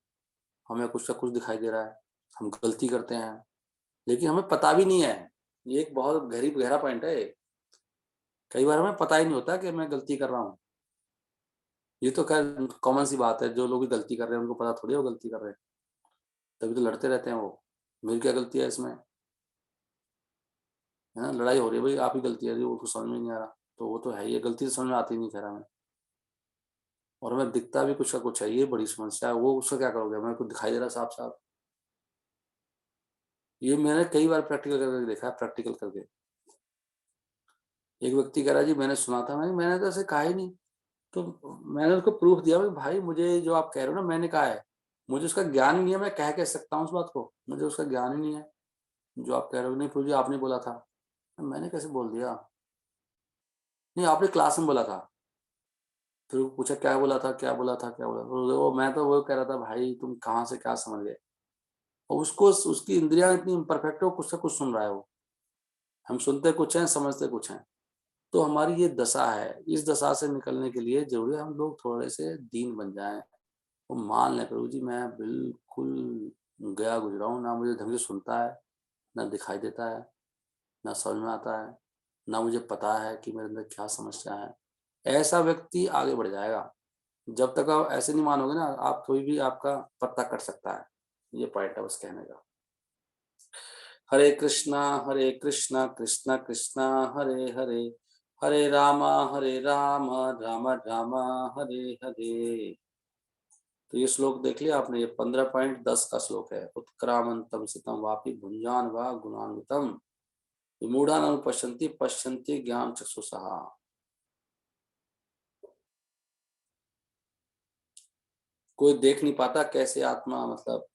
हमें कुछ ना कुछ दिखाई दे रहा है, हम गलती करते हैं, लेकिन हमें पता भी नहीं है। ये एक बहुत गहरा पॉइंट है। कई बार हमें पता ही नहीं होता कि मैं गलती कर रहा हूँ। ये तो खैर कॉमन सी बात है, जो लोग भी गलती कर रहे हैं उनको पता थोड़ी है वो गलती कर रहे हैं, तभी तो लड़ते रहते हैं वो। मेरी क्या गलती है इसमें? है ना, लड़ाई हो रही है भाई, आप ही गलती है, वो तो समझ में नहीं आ रहा, तो वो तो है ही है, गलती तो समझ में आती नहीं खैर हमें, और हमें दिखता भी कुछ का कुछ है, ये बड़ी समस्या है। वो उसका क्या करोगे, हमें कुछ दिखाई दे रहा साफ साफ। ये मैंने कई बार प्रैक्टिकल करके देखा है, प्रैक्टिकल करके। एक व्यक्ति कह रहा है जी मैंने सुना था, मैंने तो ऐसे कहा ही नहीं। तो मैंने उसको प्रूफ दिया भाई मुझे जो आप कह रहे हो ना मैंने कहा है, मुझे उसका ज्ञान ही नहीं है, मैं कह सकता हूँ उस बात को, मुझे उसका ज्ञान ही नहीं है जो आप कह रहे हो। नहीं प्रभु जी आपने बोला था, मैंने कैसे बोल दिया? नहीं आपने क्लास में बोला था। फिर वो पूछा क्या बोला था, क्या बोला था, क्या बोला था? वो मैं तो वो कह रहा था भाई तुम कहाँ से क्या समझ गए, और उसको उसकी इंद्रियां इतनी इम्परफेक्ट है, वो कुछ से कुछ सुन रहा है वो। हम सुनते कुछ हैं, समझते कुछ हैं। तो हमारी ये दशा है, इस दशा से निकलने के लिए जरूरी है हम लोग थोड़े से दीन बन जाएं। वो मान लें प्रभु जी मैं बिल्कुल गया गुजरा हूँ, ना मुझे ढंग से सुनता है, ना दिखाई देता है, ना समझ में आता है, ना मुझे पता है कि मेरे अंदर क्या समस्या है। ऐसा व्यक्ति आगे बढ़ जाएगा। जब तक आप ऐसे नहीं मानोगे ना, आप कोई भी आपका पत्ता कट सकता है। ये पॉइंट है बस कहने का। हरे कृष्णा कृष्णा कृष्णा हरे हरे, हरे राम राम राम हरे हरे। तो ये श्लोक देख लिया आपने, ये 15.10 का श्लोक है। उत्क्रामंतम सितम वापि भुंजान वा गुणान्वितम विमूढ़ान पश्यन्ति पश्यन्ति ज्ञान चक्षुषा। कोई देख नहीं पाता कैसे आत्मा मतलब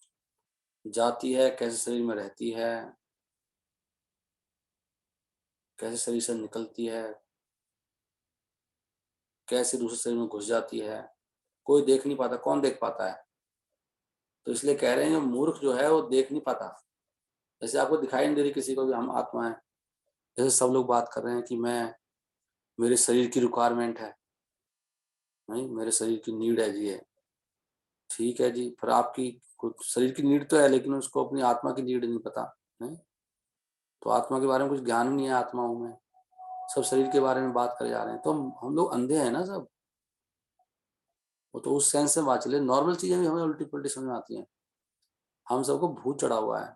जाती है, कैसे शरीर में रहती है, कैसे शरीर से निकलती है, कैसे दूसरे शरीर में घुस जाती है, कोई देख नहीं पाता। कौन देख पाता है? तो इसलिए कह रहे हैं मूर्ख जो है वो देख नहीं पाता। जैसे आपको दिखाई नहीं दे रही किसी को भी हम आत्मा है, जैसे सब लोग बात कर रहे हैं कि मैं, मेरे शरीर की रिक्वायरमेंट है, नहीं मेरे शरीर की नीड है जी, है ठीक है जी, पर आपकी कुछ शरीर की नीड तो है लेकिन उसको अपनी आत्मा की नीड नहीं पता, नहीं? तो आत्मा के बारे में कुछ ज्ञान नहीं है आत्माओं में, सब शरीर के बारे में बात करे जा रहे हैं। तो हम लोग अंधे हैं ना सब। वो तो उस सेंस से बात चले, नॉर्मल चीजें भी हमें उल्टी पुल्टी समझ में आती हैं, हम सबको भूत चढ़ा हुआ है।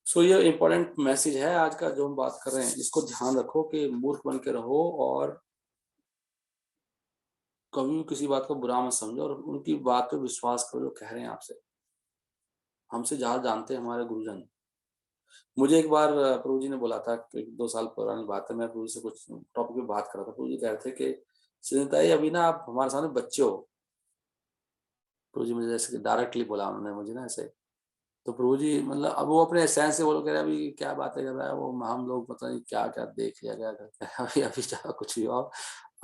सो ये इंपॉर्टेंट मैसेज है आज का जो हम बात कर रहे हैं, इसको ध्यान रखो कि मूर्ख बन के रहो और कभी भी किसी बात को बुरा मत समझो और उनकी बात पे विश्वास करो जो कह रहे हैं आपसे। हमसे ज्यादा जानते हैं हमारे गुरुजन। मुझे एक बार प्रभु जी ने बोला था, 1-2 साल पुरानी बात है, मैं प्रभु जी से कुछ टॉपिक पे बात कर रहा था। प्रभु जी कह रहे थे कि सुनीता जी अभी ना आप हमारे सामने बच्चे हो। प्रभु जी मुझे जैसे डायरेक्टली बोला उन्होंने मुझे ना ऐसे। तो प्रभु जी मतलब अब वो अपने सेंस से बोलो, कह रहे अभी क्या बातें कर रहा है वो, हम लोग पता नहीं क्या क्या देख लिया क्या करते हैं अभी अभी चाहे कुछ भी हो,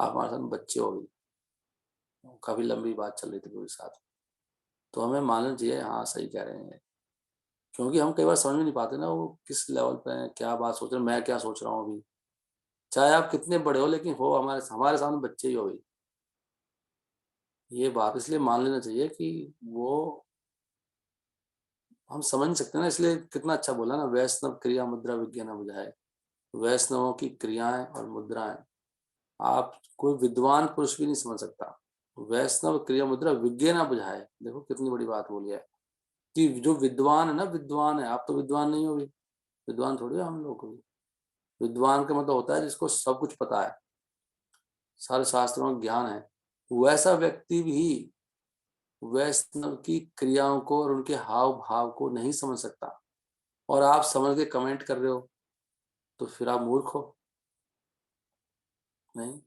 आप हमारे साथ बच्चे हो। अभी काफी लंबी बात चल रही थी प्रभु के साथ। तो हमें मानना चाहिए हाँ सही कह रहे हैं, क्योंकि हम कई बार समझ में नहीं पाते ना वो किस लेवल पे है, क्या बात सोच रहे हैं, मैं क्या सोच रहा हूँ अभी। चाहे आप कितने बड़े हो लेकिन हो हमारे हमारे सामने बच्चे ही हो अभी। ये बात इसलिए मान लेना चाहिए कि वो हम समझ नहीं सकते ना। इसलिए कितना अच्छा बोला ना, वैष्णव क्रिया मुद्रा विज्ञान बुझाए। वैष्णवों की क्रियाएं और मुद्राएं आप कोई विद्वान पुरुष भी नहीं समझ सकता। वैष्णव क्रिया मुद्रा विज्ञान ना बुझाए, देखो कितनी बड़ी बात बोली है कि जो विद्वान है ना, विद्वान है। आप तो विद्वान नहीं हो भी, विद्वान थोड़ी है हम लोग को भी। विद्वान का मतलब होता है जिसको सब कुछ पता है, सारे शास्त्रों का ज्ञान है। वैसा व्यक्ति भी वैष्णव की क्रियाओं को और उनके हाव भाव को नहीं समझ सकता, और आप समझ के कमेंट कर रहे हो, तो फिर आप मूर्ख हो। नहीं,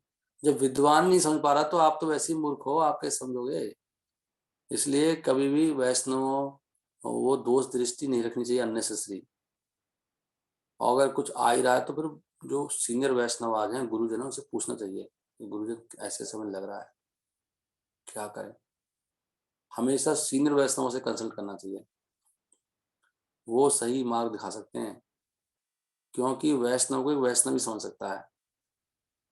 जब विद्वान नहीं समझ पा रहा तो आप तो वैसे ही मूर्ख हो, आप कैसे समझोगे? इसलिए कभी भी वैष्णवों वो दोष दृष्टि नहीं रखनी चाहिए अननेसेसरी। और अगर कुछ आ ही रहा है तो फिर जो सीनियर वैष्णवाज हैं, गुरुजन हैं, उनसे पूछना चाहिए कि गुरुजन ऐसे हमें लग रहा है, क्या करें। हमेशा सीनियर वैष्णवों से कंसल्ट करना चाहिए, वो सही मार्ग दिखा सकते हैं, क्योंकि वैष्णव को एक वैष्णव ही समझ सकता है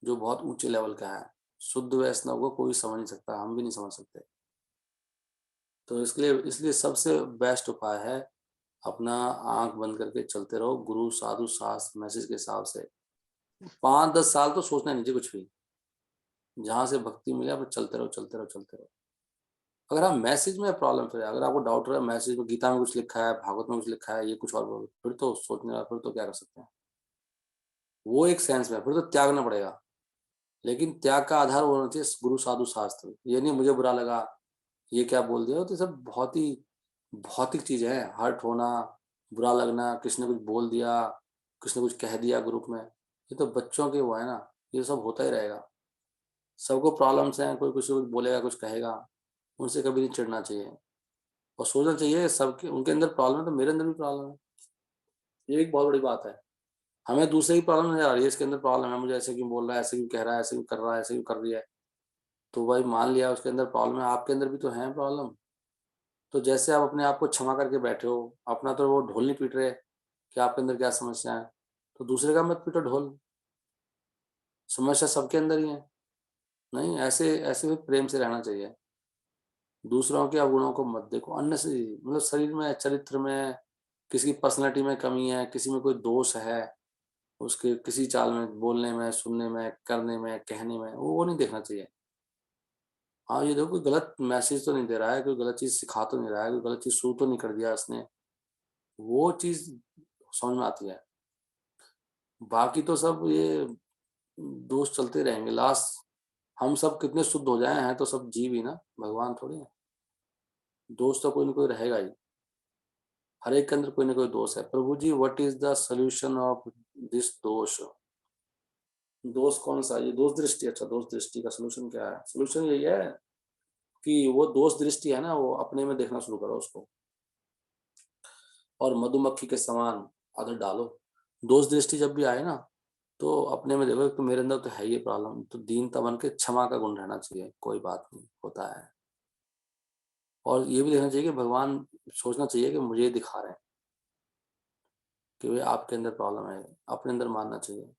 जो बहुत ऊंचे लेवल का है। शुद्ध वैष्णव को कोई समझ नहीं सकता, हम भी नहीं समझ सकते। तो इसलिए सबसे बेस्ट उपाय है अपना आंख बंद करके चलते रहो, गुरु साधु शास्त्र मैसेज के हिसाब से। 5-10 साल तो सोचना नहीं चाहिए कुछ भी, जहां से भक्ति मिले आप चलते रहो चलते रहो चलते रहो। अगर आप मैसेज में प्रॉब्लम है, अगर आपको डाउट रहा है मैसेज में, गीता में कुछ लिखा है, भागवत में कुछ लिखा है, ये कुछ और बोल, फिर तो सोचने वाला, फिर तो क्या कर सकते हैं, वो एक सेंस में, फिर तो त्यागना पड़ेगा। लेकिन त्याग का आधार होना चाहिए गुरु साधु शास्त्र। ये नहीं मुझे बुरा लगा, ये क्या बोल दिया, तो सब बहुत ही भौतिक चीजें हैं। हर्ट होना, बुरा लगना, किसी ने कुछ बोल दिया, किसी ने कुछ कह दिया ग्रुप में, ये तो बच्चों के वो है ना, ये सब होता ही रहेगा। सबको प्रॉब्लम्स हैं, कोई किसी को कुछ बोलेगा, कुछ कहेगा, उनसे कभी नहीं चिढ़ना चाहिए और सोचना चाहिए सबके, उनके अंदर प्रॉब्लम है तो मेरे अंदर भी प्रॉब्लम है। ये एक बहुत बड़ी बात है। हमें दूसरे की प्रॉब्लम नजर आ रही है, इसके अंदर प्रॉब्लम है, मुझे ऐसे क्यों बोल रहा है, ऐसे क्यों कह रहा है, ऐसे क्यों कर रहा है, ऐसे क्यों कर रही है, तो भाई मान लिया उसके अंदर प्रॉब्लम है, आपके अंदर भी तो है प्रॉब्लम। तो जैसे आप अपने आप को क्षमा करके बैठे हो, अपना तो वो ढोल नहीं पीट रहे कि आपके अंदर क्या समस्या है, तो दूसरे का मत पीटो ढोल, समस्या सबके अंदर ही है। नहीं, ऐसे ऐसे भी प्रेम से रहना चाहिए, दूसरों के अवगुणों को मत देखो। अन्य से मतलब शरीर में, चरित्र में, किसी की पर्सनैलिटी में कमी है, किसी में कोई दोष है, उसके किसी चाल में, बोलने में, सुनने में, करने में, कहने में, वो नहीं देखना चाहिए। हाँ, ये देखो कोई गलत मैसेज तो नहीं दे रहा है, कोई गलत चीज सिखा तो नहीं रहा है, कोई गलत चीज शुरू तो नहीं कर दिया उसने, वो चीज समझ में आती है। बाकी तो सब ये दोष चलते रहेंगे। लास्ट हम सब कितने शुद्ध हो जाए हैं तो सब जीव ही ना, भगवान थोड़ी है। दोष तो कोई ना कोई रहेगा ही, हर एक के अंदर कोई ना कोई दोष है। प्रभु जी, what is the solution of this दोष? दोष कौन सा? ये दोष दृष्टि। अच्छा, दोष दृष्टि का सोल्यूशन क्या है? सोल्यूशन यही है कि वो दोष दृष्टि है ना, वो अपने में देखना शुरू करो उसको, और मधुमक्खी के समान आदत डालो। दोष दृष्टि जब भी आए ना, तो अपने में देखो तो मेरे अंदर तो है ये प्रॉब्लम, तो दीनता बन के क्षमा का गुण रहना चाहिए, कोई बात नहीं, होता है। और ये भी देखना चाहिए कि भगवान, सोचना चाहिए कि मुझे दिखा रहे हैं कि वे आपके अंदर प्रॉब्लम है, अपने अंदर मानना चाहिए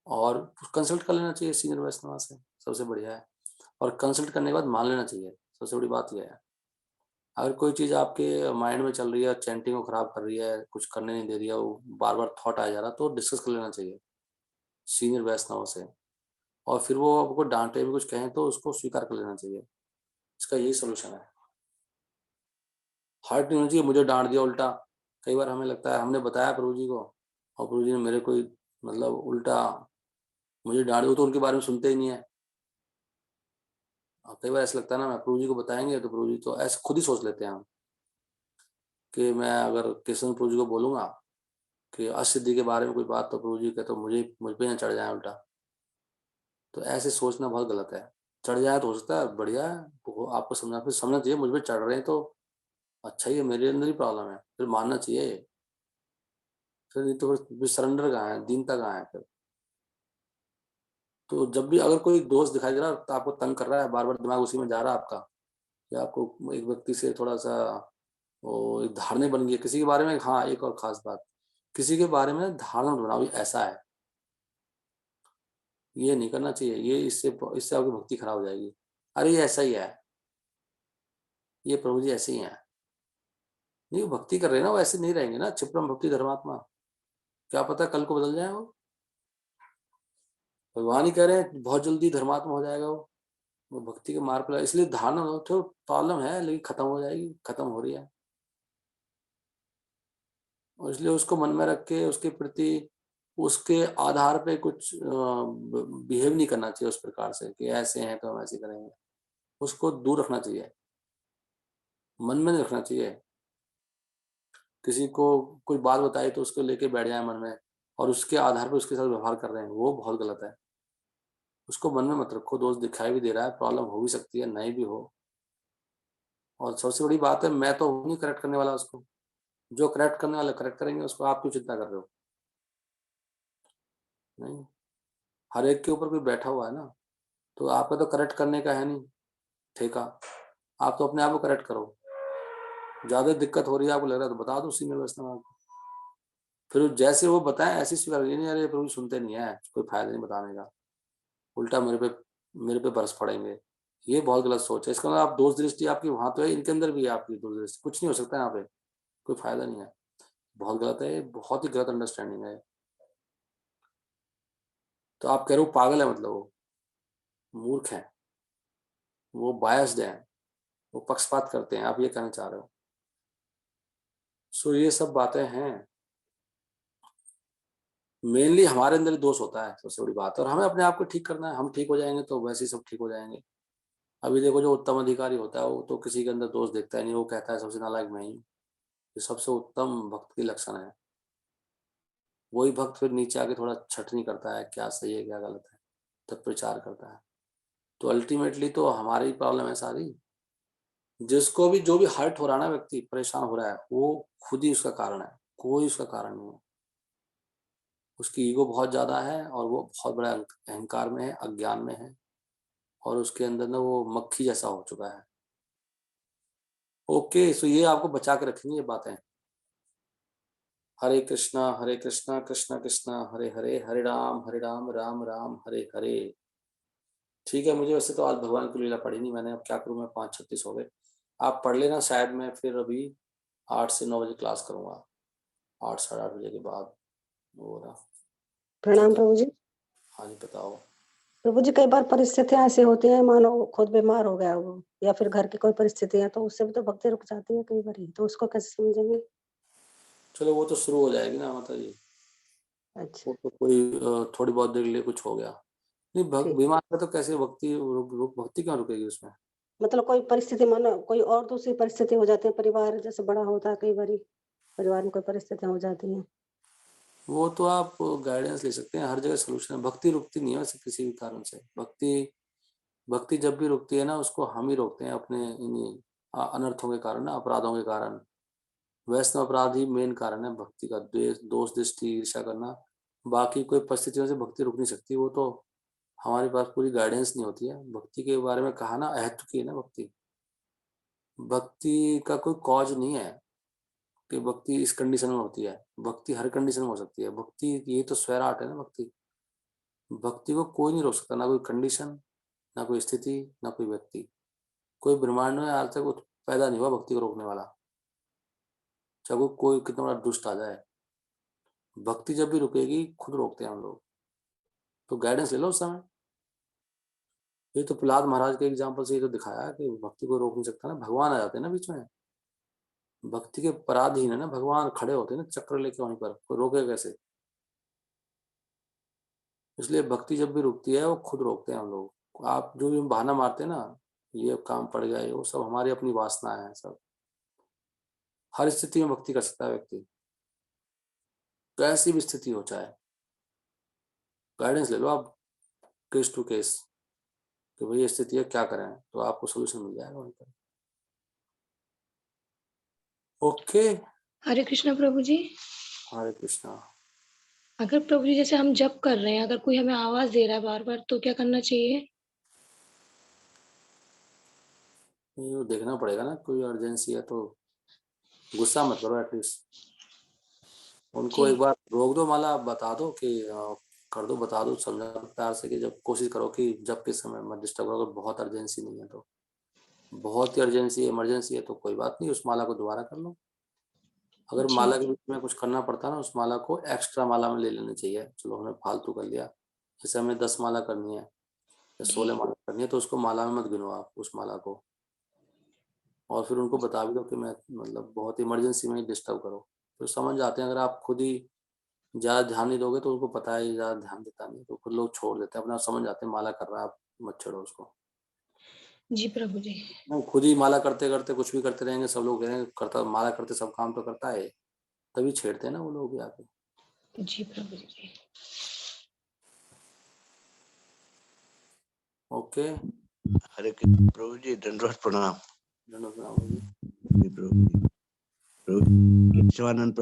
और कंसल्ट कर लेना चाहिए सीनियर वैष्णव से, सबसे बढ़िया है। और कंसल्ट करने के बाद मान लेना चाहिए, सबसे बड़ी बात यह है। अगर कोई चीज़ आपके माइंड में चल रही है, चैंटिंग को खराब कर रही है, कुछ करने नहीं दे रही है, वो बार बार थॉट आ जा रहा, तो डिस्कस कर लेना चाहिए सीनियर वैष्णव से। और फिर वो आपको डांटे भी, कुछ कहें तो उसको स्वीकार कर लेना चाहिए। इसका यही सोल्यूशन है। हर्ट नहीं होना चाहिए, मुझे डांट दिया उल्टा। कई बार हमें लगता है हमने बताया प्रभु जी को, और प्रभु जी ने मेरे को मतलब उल्टा मुझे डांट दिया, तो उनके बारे में सुनते ही नहीं है। और कई बार ऐसा लगता है ना, मैं प्रभु जी को बताएंगे तो प्रभु जी तो ऐसे खुद ही सोच लेते हैं हम कि मैं अगर कृष्ण प्रभु जी को बोलूंगा कि असिद्धि के बारे में कोई बात, तो प्रभु जी कहते तो मुझ पे ना चढ़ जाए उल्टा। तो ऐसे सोचना बहुत गलत है। चढ़ जाए तो हो सकता है बढ़िया है, वो आपको समझना चाहिए मुझ पे चढ़ रहे हैं तो अच्छा ही है, मेरे अंदर ही प्रॉब्लम है, फिर मानना चाहिए। फिर नहीं तो फिर सरेंडर कहाँ है, दीनता कहाँ है फिर? तो जब भी अगर कोई दोस्त दिखाई दे रहा है तो आपको तंग कर रहा है, बार बार दिमाग उसी में जा रहा है आपका, कि आपको एक व्यक्ति से थोड़ा सा वो एक धारणा बन गई है किसी के बारे में। हाँ, एक और खास बात, किसी के बारे में धारणा बनाओ, ये ऐसा है, ये नहीं करना चाहिए, ये इससे इससे आपकी भक्ति खराब हो जाएगी। अरे ये ऐसा ही है, ये प्रभु जी ऐसे ही हैं। नहीं, वो भक्ति कर रहे हैं ना, वो ऐसे नहीं रहेंगे ना, क्षिप्रम भक्ति धर्मात्मा, क्या पता कल को बदल जाए वो। भगवान ही कह रहे हैं बहुत जल्दी धर्मात्मा हो जाएगा वो भक्ति के मार्ग पर। इसलिए धारणा हो तो प्रॉब्लम है, लेकिन खत्म हो जाएगी, खत्म हो रही है। और इसलिए उसको मन में रख के उसके प्रति, उसके आधार पे कुछ बिहेव नहीं करना चाहिए उस प्रकार से कि ऐसे हैं तो हम ऐसे करेंगे। उसको दूर रखना चाहिए, मन में नहीं रखना चाहिए। किसी को कोई बात बताई तो उसको लेके बैठ जाए मन में, और उसके आधार पर उसके साथ व्यवहार कर रहे हैं, वो बहुत गलत है। उसको मन में मत रखो, दोस्त दिखाई भी दे रहा है, प्रॉब्लम हो भी सकती है, नहीं भी हो। और सबसे बड़ी बात है, मैं तो नहीं करेक्ट करने वाला उसको, जो करेक्ट करने वाले करेक्ट करेंगे, उसको आप क्यों चिंता कर रहे हो? नहीं, हर एक के ऊपर कोई बैठा हुआ है ना, तो आपका तो करेक्ट करने का है नहीं ठेका, आप तो अपने आप को करेक्ट करो। ज़्यादा दिक्कत हो रही है, आपको लग रहा है तो बता दो उसी में व्यवस्था में। फिर जैसे वो बताएं ऐसे स्वीकार नहीं, अरे प्रभु सुनते नहीं है, कोई फायदा नहीं बताने का, उल्टा मेरे पे बरस पड़ेंगे। ये बहुत गलत सोच है। इसका मतलब आप दोष दृष्टि आपकी वहां तो है, इनके अंदर भी है आपकी दोष दृष्टि, कुछ नहीं हो सकता यहाँ पे, कोई फायदा नहीं है। बहुत गलत है, बहुत ही गलत अंडरस्टैंडिंग है। तो आप कह रहे हो पागल है, मतलब वो मूर्ख है, वो बायस्ड है, वो पक्षपात करते हैं, आप ये कहना चाह रहे हो। सो ये सब बातें हैं, मेनली हमारे अंदर दोष होता है, सबसे बड़ी बात है, और हमें अपने आप को ठीक करना है। हम ठीक हो जाएंगे तो वैसे ही सब ठीक हो जाएंगे। अभी देखो जो उत्तम अधिकारी होता है, वो तो किसी के अंदर दोष देखता है नहीं, वो कहता है सबसे नालायक मैं ही हूँ। ये सबसे उत्तम भक्त की लक्षण है। वही भक्त फिर नीचे आके थोड़ा छटनी करता है, क्या सही है क्या गलत है, तब प्रचार करता है। तो अल्टीमेटली तो हमारी प्रॉब्लम है सारी। जिसको भी जो भी हर्ट हो रहा है ना, व्यक्ति परेशान हो रहा है, वो खुद ही उसका कारण है, कोई उसका कारण नहीं है। उसकी ईगो बहुत ज्यादा है, और वो बहुत बड़ा अहंकार में है, अज्ञान में है, और उसके अंदर ना वो मक्खी जैसा हो चुका है। ओके, सो ये आपको बचा के रखेंगे ये बातें। हरे कृष्णा कृष्ण कृष्ण हरे हरे, हरे राम राम राम हरे हरे। ठीक है, मुझे वैसे तो आज भगवान की लीला पढ़ी नहीं मैंने, अब क्या करूँ मैं, 5:36 हो गए। आप पढ़ लेना, शायद मैं फिर अभी 8 से 9 बजे क्लास करूँगा, 8 साढ़े 8 बजे के बाद वो रहा। प्रणाम ठीक है, प्रभु जी। हाँ जी बताओ। प्रभु जी, कई बार परिस्थितियां ऐसी होती हैं, मानो खुद बीमार हो गया हो या फिर घर की कोई परिस्थिति है, तो उससे भी तो भक्ति रुक जाती है कई बार ही, तो उसको कैसे समझेंगे? चलो वो तो शुरू हो जाएगी ना माता जी, अच्छा, वो तो कोई थोड़ी बहुत देर के लिए कुछ हो गया नहीं, ठीक। बीमार है तो कैसे भक्ति भक्ति क्यों रुकेगी उसमें? मतलब कोई परिस्थिति, मानो कोई और दूसरी परिस्थिति हो जाती है, परिवार जैसे बड़ा होता है, कई बार परिवार में कोई परिस्थितियां हो जाती हैं। वो तो आप गाइडेंस ले सकते हैं, हर जगह सोल्यूशन है। भक्ति रुकती नहीं है वैसे किसी भी कारण से। भक्ति भक्ति जब भी रुकती है ना, उसको हम ही रोकते हैं अपने इन्हीं अनर्थों के कारण ना, अपराधों के कारण। वैष्णव अपराध ही मेन कारण है भक्ति का, द्वेष दोष दृष्टि ईर्ष्या करना। बाकी कोई परिस्थितियों से भक्ति रुक नहीं सकती, वो तो हमारे पास पूरी गाइडेंस नहीं होती है। भक्ति के बारे में कहा ना, अहत्व की है ना भक्ति। भक्ति का कोई कॉज नहीं है कि भक्ति इस कंडीशन में होती है, भक्ति हर कंडीशन में हो सकती है। भक्ति ये तो स्वैराट है ना भक्ति। भक्ति को कोई नहीं रोक सकता, ना कोई कंडीशन, ना कोई स्थिति, ना कोई व्यक्ति। कोई ब्रह्मांड में आज तक पैदा नहीं हुआ भक्ति को रोकने वाला, चाहे वो कोई कितना बड़ा दुष्ट आ जाए। भक्ति जब भी रुकेगी, खुद रोकते हैं हम लोग। तो गाइडेंस ले लो उस समय। ये तो प्रहलाद महाराज के एग्जाम्पल से ये तो दिखाया है कि भक्ति को रोक नहीं सकता ना, भगवान आ जाते हैं ना बीच में। भक्ति के पराधीन है ना भगवान, खड़े होते हैं ना चक्र लेके वहीं पर, कोई रोके कैसे? इसलिए भक्ति जब भी रुकती है, वो खुद रोकते हैं हम लोग। आप जो भी बहाना मारते हैं ना, ये काम पड़ गया, वो सब हमारी अपनी वासना है सब। हर स्थिति में भक्ति कर सकता है व्यक्ति, कैसी भी स्थिति हो चाहे। गाइडेंस ले लो आप, केस टू केस, कि भाई ये स्थिति है क्या करें, तो आपको सोल्यूशन मिल जाएगा वहीं पर। ओके, हरे कृष्णा प्रभु जी। हरे कृष्णा। अगर प्रभु जी जैसे हम जप कर रहे हैं, अगर कोई हमें आवाज दे रहा है बार बार, तो क्या करना चाहिए? ये देखना पड़ेगा ना, कोई अर्जेंसी है तो गुस्सा मत करो, एटलीस्ट उनको जी। एक बार रोक दो, माला बता दो कि कर दो, बता दो, समझा दो प्यार से कि जब कोशिश करो कि जब के समय मत डिस्टर्ब करो। अगर बहुत अर्जेंसी नहीं है तो, बहुत ही अर्जेंसी इमरजेंसी है तो कोई बात नहीं, उस माला को दोबारा कर लो। अगर जी। माला के बीच में कुछ करना पड़ता है ना, उस माला को एक्स्ट्रा माला में ले लेनी चाहिए। चलो हमने फालतू कर लिया, जैसे हमें 10 माला करनी है या 16 माला करनी है, तो उसको माला में मत गिनो आप उस माला को। और फिर उनको बता भी दो कि मैं मतलब बहुत इमरजेंसी में ही डिस्टर्ब करो, तो समझ जाते हैं। अगर आप खुद ही ज़्यादा ध्यान नहीं दोगे तो उनको पता है ये ज़्यादा ध्यान देता नहीं, तो खुद लोग छोड़ देते हैं अपना, समझ जाते हैं माला कर रहा है, आप मत छेड़ो उसको। जी प्रभु जी। नहीं, खुद ही माला करते करते कुछ भी करते रहेंगे, सब लोग कहेंगे करता, माला करते सब काम तो करता है, तभी छेड़ते हैं ना वो लोग भी आके। जी प्रभु जी। ओके, हरे कृष्ण प्रभु जी, दंडवत प्रणाम। धन्यवाद प्रभु जी। जी प्रभु जी। केशवानंद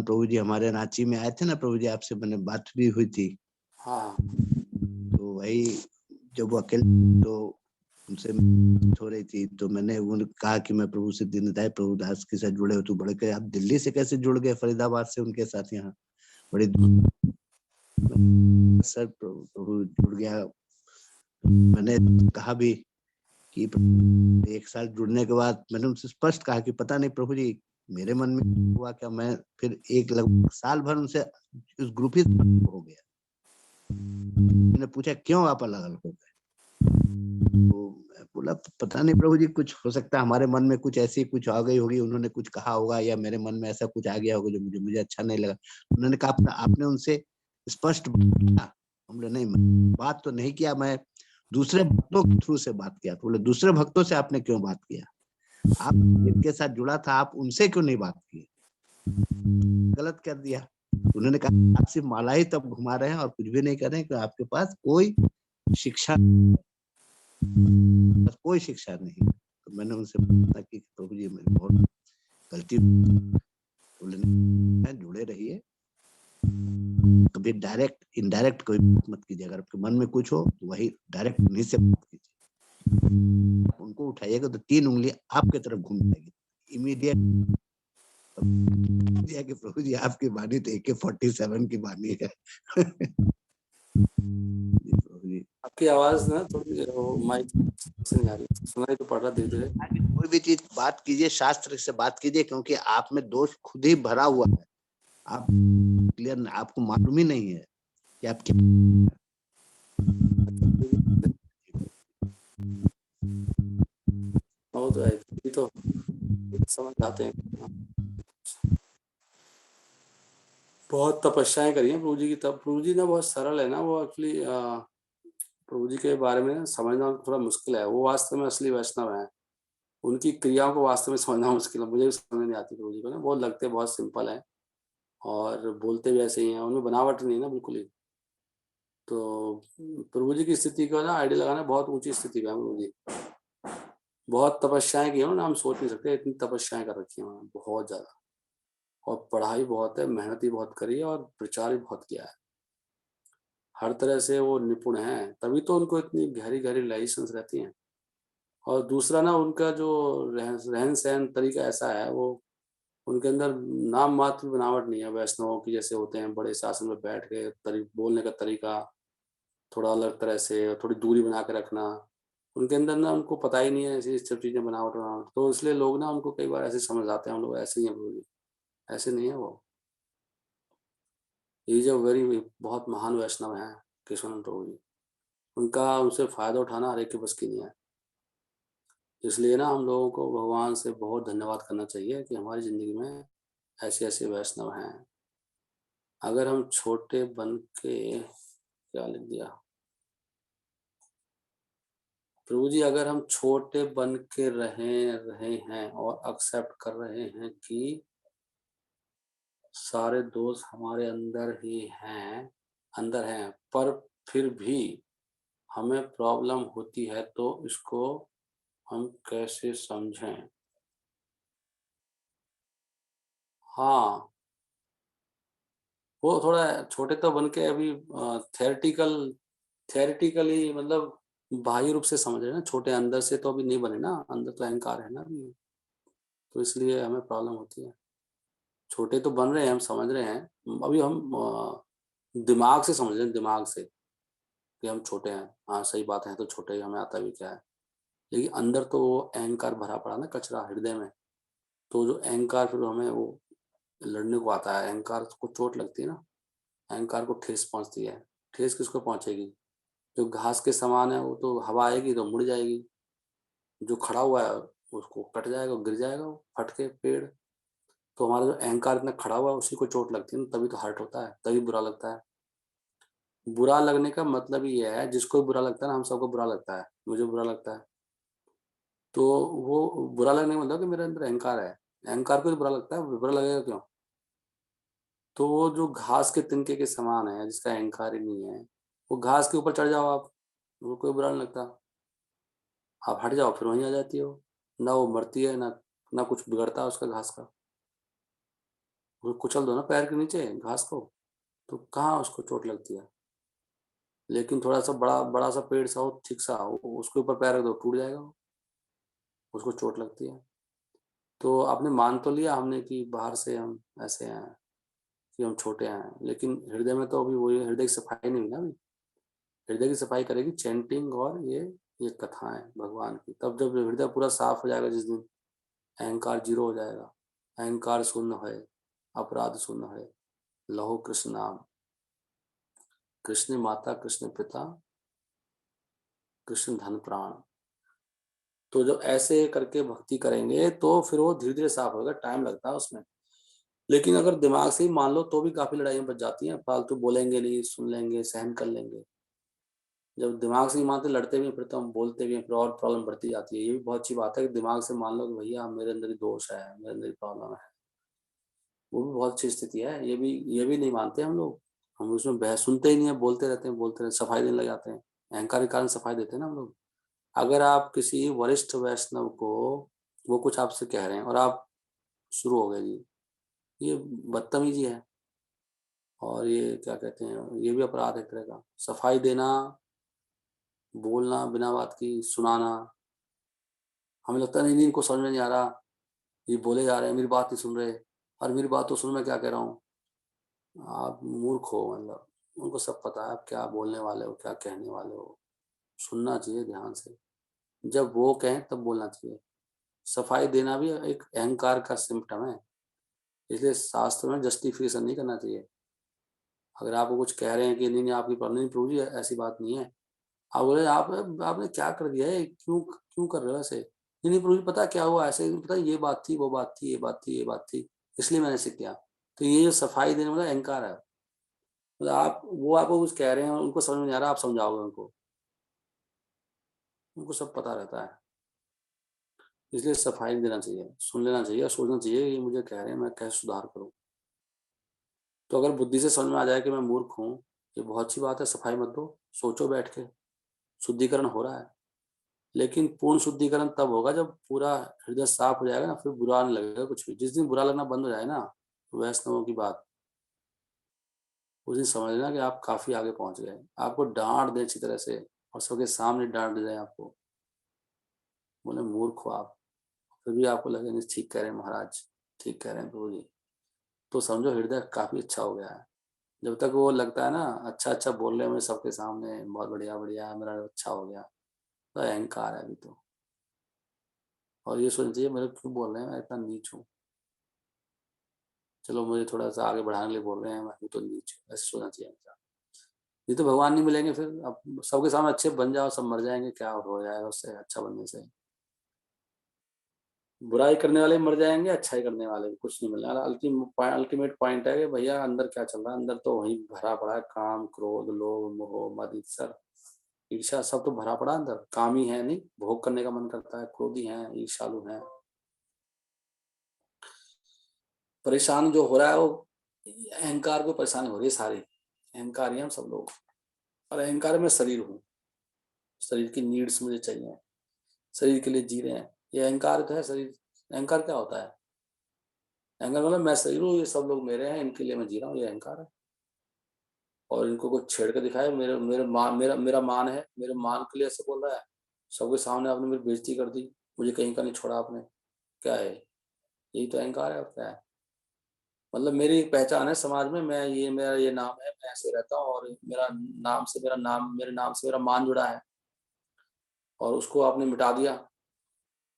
प्रभु जी हमारे रांची में आए थे ना प्रभु जी, आपसे मैंने बात भी हुई थी। हाँ तो वही जब वो अकेले तो उनसे हो रही थी, तो मैंने उन्हें कहा कि मैं प्रभु से दीनदयाल प्रभुदास के साथ जुड़े हो तो बड़े कहे आप दिल्ली से कैसे जुड़ गए फरीदाबाद से उनके साथ यहाँ बड़ी सर प्रभु जुड़ गया। मैंने कहा भी कि एक साल जुड़ने के बाद मैंने उनसे स्पष्ट कहा कि पता नहीं प्रभु जी मेरे मन में हुआ क्या, मैं फिर एक लगभग साल भर उनसे उस ग्रुप ही हो गया। मैंने पूछा क्यों आप अलग अलग हो गए, तो बोला पता नहीं प्रभु जी कुछ हो सकता है हमारे मन में कुछ ऐसी कुछ आ गई होगी, उन्होंने कुछ कहा होगा या मेरे मन में ऐसा कुछ आ गया होगा जो मुझे अच्छा नहीं लगा। उन्होंने कहा आपने उनसे स्पष्ट किया? हम बोले नहीं बात तो नहीं किया, मैं दूसरे भक्तों के थ्रू से बात किया। तो बोले दूसरे भक्तों से आपने क्यों बात किया, आप जिनके साथ जुड़ा था आप उनसे क्यों नहीं बात की, गलत कर दिया। उन्होंने कहा आप सिर्फ माला ही तब घुमा रहे हैं और कुछ भी नहीं कर रहे हैं, कि आपके पास कोई शिक्षा कोई शिक्षा नहीं। तो मैंने उनसे पूछा कि प्रभु जी मेरी बहुत गलती, बोले जुड़े रहिए, कभी डायरेक्ट इनडायरेक्ट कोई मत कीजिए, अगर आपके मन में कुछ हो तो वही डायरेक्ट उन्हीं से बात कीजिए। उनको उठाइएगा तो 3 उंगली आपके तरफ घूम जाएगी इमीडिएट। प्रभु जी आपकी वाणी तो AK-47 की वाणी है। आपकी आवाज ना थोड़ी माइक से नहीं आ रही, सुनाई तो पड़ रहा धीरे धीरे। कोई भी चीज बात कीजिए शास्त्र से बात कीजिए, क्योंकि आप में दोष खुद ही भरा हुआ है, आप क्लियर आपको मालूम ही नहीं है कि आप क्या। वो तो है, तो समझ आते हैं। बहुत तपस्याएं करी हैं प्रभु जी की, तब प्रभु जी ना बहुत सरल है ना, वो एक्चुअली प्रभु जी के बारे में समझना थोड़ा मुश्किल है। वो वास्तव में असली वैष्णव है, उनकी क्रियाओं को वास्तव में समझना मुश्किल है। मुझे भी समझ नहीं आती प्रभु जी को ना, बहुत लगते बहुत सिंपल है और बोलते भी ऐसे ही हैं, उनमें बनावट नहीं ना बिल्कुल ही। तो प्रभु जी की स्थिति का ना आइडिया लगाना बहुत ऊंची स्थिति पे है प्रभु जी। बहुत तपस्याएं की उन्होंने, हम सोच नहीं सकते इतनी तपस्याएं कर रखी है उन्होंने, बहुत ज्यादा। और पढ़ाई बहुत है, मेहनत भी बहुत करी है और प्रचार भी बहुत किया है। हर तरह से वो निपुण हैं, तभी तो उनको इतनी गहरी गहरी लाइसेंस रहती हैं। और दूसरा ना उनका जो रहन सहन तरीका ऐसा है, वो उनके अंदर नाम मात्र बनावट नहीं है वैष्णवों की जैसे होते हैं, बड़े शासन में बैठ के बोलने का तरीका थोड़ा अलग तरह से, थोड़ी दूरी बना के रखना उनके अंदर ना, उनको पता ही नहीं है ऐसी सब चीजें बनावट बनावट। तो इसलिए लोग ना उनको कई बार ऐसे समझ आते हैं, हम लोग ऐसे ही हैं, ऐसे नहीं है वो। ये जो वेरी बहुत महान वैष्णव हैं केशवानंद प्रभु जी, उनका उनसे फायदा उठाना हर एक के बस की नहीं है। इसलिए ना हम लोगों को भगवान से बहुत धन्यवाद करना चाहिए कि हमारी जिंदगी में ऐसे ऐसे वैष्णव हैं। अगर हम छोटे बन के, क्या लिख दिया प्रभु जी, अगर हम छोटे बन के रहे हैं और एक्सेप्ट कर रहे हैं कि सारे दोस्त हमारे अंदर ही हैं, अंदर हैं, पर फिर भी हमें प्रॉब्लम होती है, तो इसको हम कैसे समझें? हाँ, वो थोड़ा छोटे तो बन के अभी थेरेटिकली मतलब बाह्य रूप से समझ रहे हैं ना, छोटे अंदर से तो अभी नहीं बने ना, अंदर तो अहंकार है ना अभी, तो इसलिए हमें प्रॉब्लम होती है। छोटे तो बन रहे हैं, हम समझ रहे हैं, अभी हम दिमाग से समझ रहे हैं, दिमाग से कि हम छोटे हैं। हाँ सही बात है, तो छोटे ही, हमें आता भी क्या है, लेकिन अंदर तो वो अहंकार भरा पड़ा ना, कचरा हृदय में। तो जो अहंकार फिर हमें वो लड़ने को आता है, अहंकार को चोट लगती है ना, अहंकार को ठेस पहुंचती है। ठेस किसको पहुंचेगी? जो घास के समान है वो तो हवा आएगी तो मुड़ जाएगी, जो खड़ा हुआ है उसको कट जाएगा, गिर जाएगा वो फट के पेड़। तो हमारा जो अहंकार इतना खड़ा हुआ है उसी को चोट लगती है ना, तभी तो हर्ट होता है, तभी बुरा लगता है। बुरा लगने का मतलब ये है, जिसको बुरा लगता है ना, हम सबको बुरा लगता है, मुझे बुरा लगता है, तो वो बुरा लगने का मतलब कि मेरे अंदर अहंकार है। अहंकार को तो बुरा लगता है, बुरा लगेगा क्यों? तो वो जो घास के तिनके के समान है, जिसका अहंकार ही नहीं है, वो घास के ऊपर चढ़ जाओ आप, वो कोई बुरा नहीं लगता। आप हट जाओ फिर वहीं आ जाती हो, ना वो मरती है, ना कुछ बिगड़ता है उसका घास का। वो कुचल दो ना पैर के नीचे घास को, तो कहाँ उसको चोट लगती है। लेकिन थोड़ा सा बड़ा सा पेड़ सा हो, ठीक सा हो, उसके ऊपर पैर रख दो, टूट जाएगा वो, उसको चोट लगती है। तो आपने मान तो लिया हमने कि बाहर से हम ऐसे हैं कि हम छोटे हैं, लेकिन हृदय में तो अभी वही हृदय की सफाई नहीं हुई ना अभी। हृदय की सफाई करेगी चैंटिंग और ये कथाएं भगवान की। तब जब हृदय पूरा साफ हो जाएगा, जिस दिन अहंकार जीरो हो जाएगा, अहंकार शून्य है, अपराध शून्य है, लहो कृष्ण नाम, कृष्ण माता, कृष्ण पिता, कृष्ण धन प्राण। तो जब ऐसे करके भक्ति करेंगे तो फिर वो धीरे धीरे साफ होगा, टाइम लगता है उसमें। लेकिन अगर दिमाग से ही मान लो तो भी काफी लड़ाइयां बच जाती हैं। फालतू बोलेंगे नहीं, सुन लेंगे, सहन कर लेंगे। जब दिमाग से ही मानते लड़ते भी हैं, फिर तो हम बोलते भी हैं, फिर और प्रॉब्लम बढ़ती जाती है। ये भी बहुत अच्छी बात है कि दिमाग से मान लो कि भैया मेरे अंदर ही दोष है, मेरे अंदर ही प्रॉब्लम है, वो भी बहुत अच्छी स्थिति है। ये भी नहीं मानते हम लोग। हम उसमें बहस सुनते ही नहीं है, बोलते रहते हैं, सफाई देने लग जाते हैं। अहंकार के कारण सफाई देते हैं ना हम लोग। अगर आप किसी वरिष्ठ वैष्णव को, वो कुछ आपसे कह रहे हैं और आप शुरू हो गए जी, ये बदतमीजी है। और ये क्या कहते हैं, ये भी अपराध है एक तरह का। सफाई देना, बोलना बिना बात की, सुनाना। हमें लगता नहीं इनको समझ में नहीं आ रहा, ये बोले जा रहे हैं, मेरी बात नहीं सुन रहे, और मेरी बात तो सुन, मैं क्या कह रहा हूँ। आप मूर्ख हो, मतलब उनको सब पता है आप क्या बोलने वाले हो, क्या कहने वाले हो। सुनना चाहिए ध्यान से, जब वो कहें तब बोलना चाहिए। सफाई देना भी एक अहंकार का सिम्पटम है, इसलिए शास्त्र में जस्टिफिकेशन नहीं करना चाहिए। अगर आपको कुछ कह रहे हैं कि नहीं नहीं आपकी प्रॉब्लम नहीं, प्रभु जी ऐसी बात नहीं है, आप बोले आपने क्या कर दिया है, क्यों क्यों कर रहे हो ऐसे। नहीं नहीं प्रभु जी पता क्या हुआ, ऐसे पता ये बात थी, वो बात थी, ये बात थी, ये बात थी, इसलिए मैंने ऐसे किया। तो ये जो सफाई देने वाला अहंकार है। मतलब वो आपको कुछ कह रहे हैं, उनको समझ में नहीं आ रहा, आप समझाओगे उनको, उनको सब पता रहता है। इसलिए सफाई देना चाहिए, सुन लेना चाहिए, सोचना चाहिए ये मुझे कह रहे हैं, मैं कैसे सुधार करूँ। तो अगर बुद्धि से समझ में आ जाए कि मैं मूर्ख हूँ, ये बहुत अच्छी बात है, सफाई मत दो, सोचो बैठ के, शुद्धिकरण हो रहा है। लेकिन पूर्ण शुद्धिकरण तब होगा जब पूरा हृदय साफ हो जाएगा ना, फिर बुरा नहीं लगेगा कुछ भी। जिस दिन बुरा लगना बंद हो जाए ना, वैष्णवों की बात, उस दिन समझ लेना कि आप काफी आगे पहुंच गए। आपको डांट दे अच्छी तरह से और सबके सामने डांट दे आपको, बोले मूर्ख हो आप, फिर भी आपको लगे नहीं ठीक कह रहे हैं महाराज, ठीक कह रहे हैं प्रभु जी, तो समझो हृदय काफी अच्छा हो गया है। जब तक वो लगता है ना अच्छा अच्छा बोल रहे हैं मुझे सबके सामने, बहुत बढ़िया बढ़िया मेरा अच्छा हो गया, तो अहंकार है अभी तो। और ये सोचना चाहिए मेरे क्यों बोल रहे हैं, मैं इतना नीच हूँ, चलो मुझे थोड़ा सा आगे बढ़ाने के लिए बोल रहे हैं, मैं तो नीच हूँ, ऐसे सोचना चाहिए हमेशा। ये तो भगवान नहीं मिलेंगे फिर, अब सबके सामने अच्छे बन जाओ, सब मर जाएंगे, क्या हो जाएगा उससे अच्छा बनने से। बुराई करने वाले मर जाएंगे, अच्छाई करने वाले भी कुछ नहीं मिलने वाला। अल्टीमेट पॉइंट है कि भैया अंदर क्या चल रहा है, अंदर तो वही भरा पड़ा है, काम क्रोध लोभ मोह मद ईर्ष्या, ईर्ष्या सब तो भरा पड़ा अंदर। कामी है नहीं, भोग करने का मन करता है, क्रोधी है, ईर्ष्यालु है। परेशान जो हो रहा है वो अहंकार को परेशानी हो रही है, सारी अहंकार ही हम सब लोग। और अहंकार में शरीर हूँ, शरीर की नीड्स मुझे चाहिए, शरीर के लिए जी रहे हैं, ये अहंकार तो है। शरीर, अहंकार क्या होता है, अहंकार मतलब मैं शरीर हूँ, ये सब लोग मेरे हैं, इनके लिए मैं जी रहा हूँ, ये अहंकार है। और इनको कुछ छेड़ कर दिखाए, मेरा मान है, मेरे मान के लिए ऐसे बोल रहा है, सबके सामने आपने मेरी बेइज्जती कर दी, मुझे कहीं का नहीं छोड़ा आपने, क्या है, यही तो अहंकार है और क्या है। मतलब मेरी एक पहचान है समाज में, मैं ये मेरा ये नाम है, मैं ऐसे रहता हूँ, और मेरा नाम से मेरा नाम, मेरे नाम से मेरा मान जुड़ा है, और उसको आपने मिटा दिया,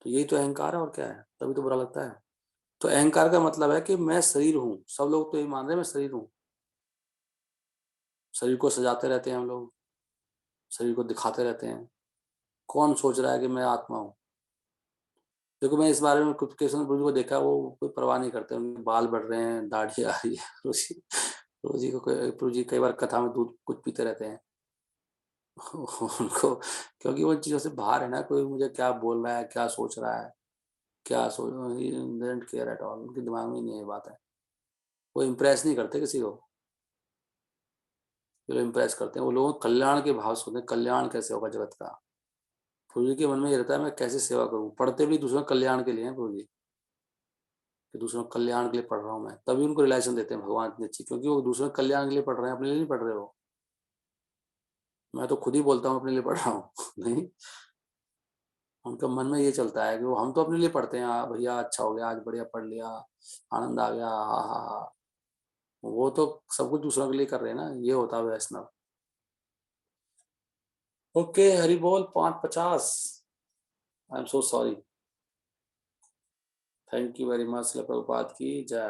तो यही तो अहंकार है और क्या है, तभी तो बुरा लगता है। तो अहंकार का मतलब है कि मैं शरीर हूँ, सब लोग तो ये मान रहे हैं मैं शरीर हूँ। शरीर को सजाते रहते हैं हम लोग, शरीर को दिखाते रहते हैं। कौन सोच रहा है कि मैं आत्मा हूँ। देखो मैं इस बारे में कुछ कृष्ण गुरु को देखा, वो कोई परवाह नहीं करते, उनके बाल बढ़ रहे हैं, दाढ़ी आ रही है, रोजी को प्रभु जी कई बार कथा में दूध कुछ पीते रहते हैं। उनको, क्योंकि वो चीजों से बाहर है ना, कोई मुझे क्या बोल रहा है, क्या सोच रहा है, क्या सोच, डोंट केयर एट ऑल, उनके दिमाग में नहीं ये बात है। वो इम्प्रेस नहीं करते किसी को, जो इम्प्रेस करते हैं वो लोगों कल्याण के भाव सोचते हैं, कल्याण कैसे होगा जगत का। प्रभु जी के मन में ये रहता है मैं कैसे सेवा करूं, पढ़ते भी दूसरों कल्याण के लिए हैं प्रभु जी। कि दूसरों के कल्याण के लिए पढ़ रहा हूँ मैं, तभी उनको रियलाइजेशन देते हैं भगवान इतनी अच्छी, क्योंकि वो दूसरों के कल्याण के लिए पढ़ रहे हैं, अपने लिए नहीं पढ़ रहे हो। मैं तो खुद ही बोलता हूँ अपने लिए पढ़ रहा हूँ नहीं, उनके मन में ये चलता है कि वो हम तो अपने लिए पढ़ते हैं, भैया अच्छा हो गया, आज बढ़िया पढ़ लिया, आनंद आ गया, हा हा हा। वो तो सब कुछ दूसरों के लिए कर रहे हैं ना, ये होता है वैष्णव। ओके, हरि बोल 5:50। I am so sorry. Thank you very much. Prabhupada की जय।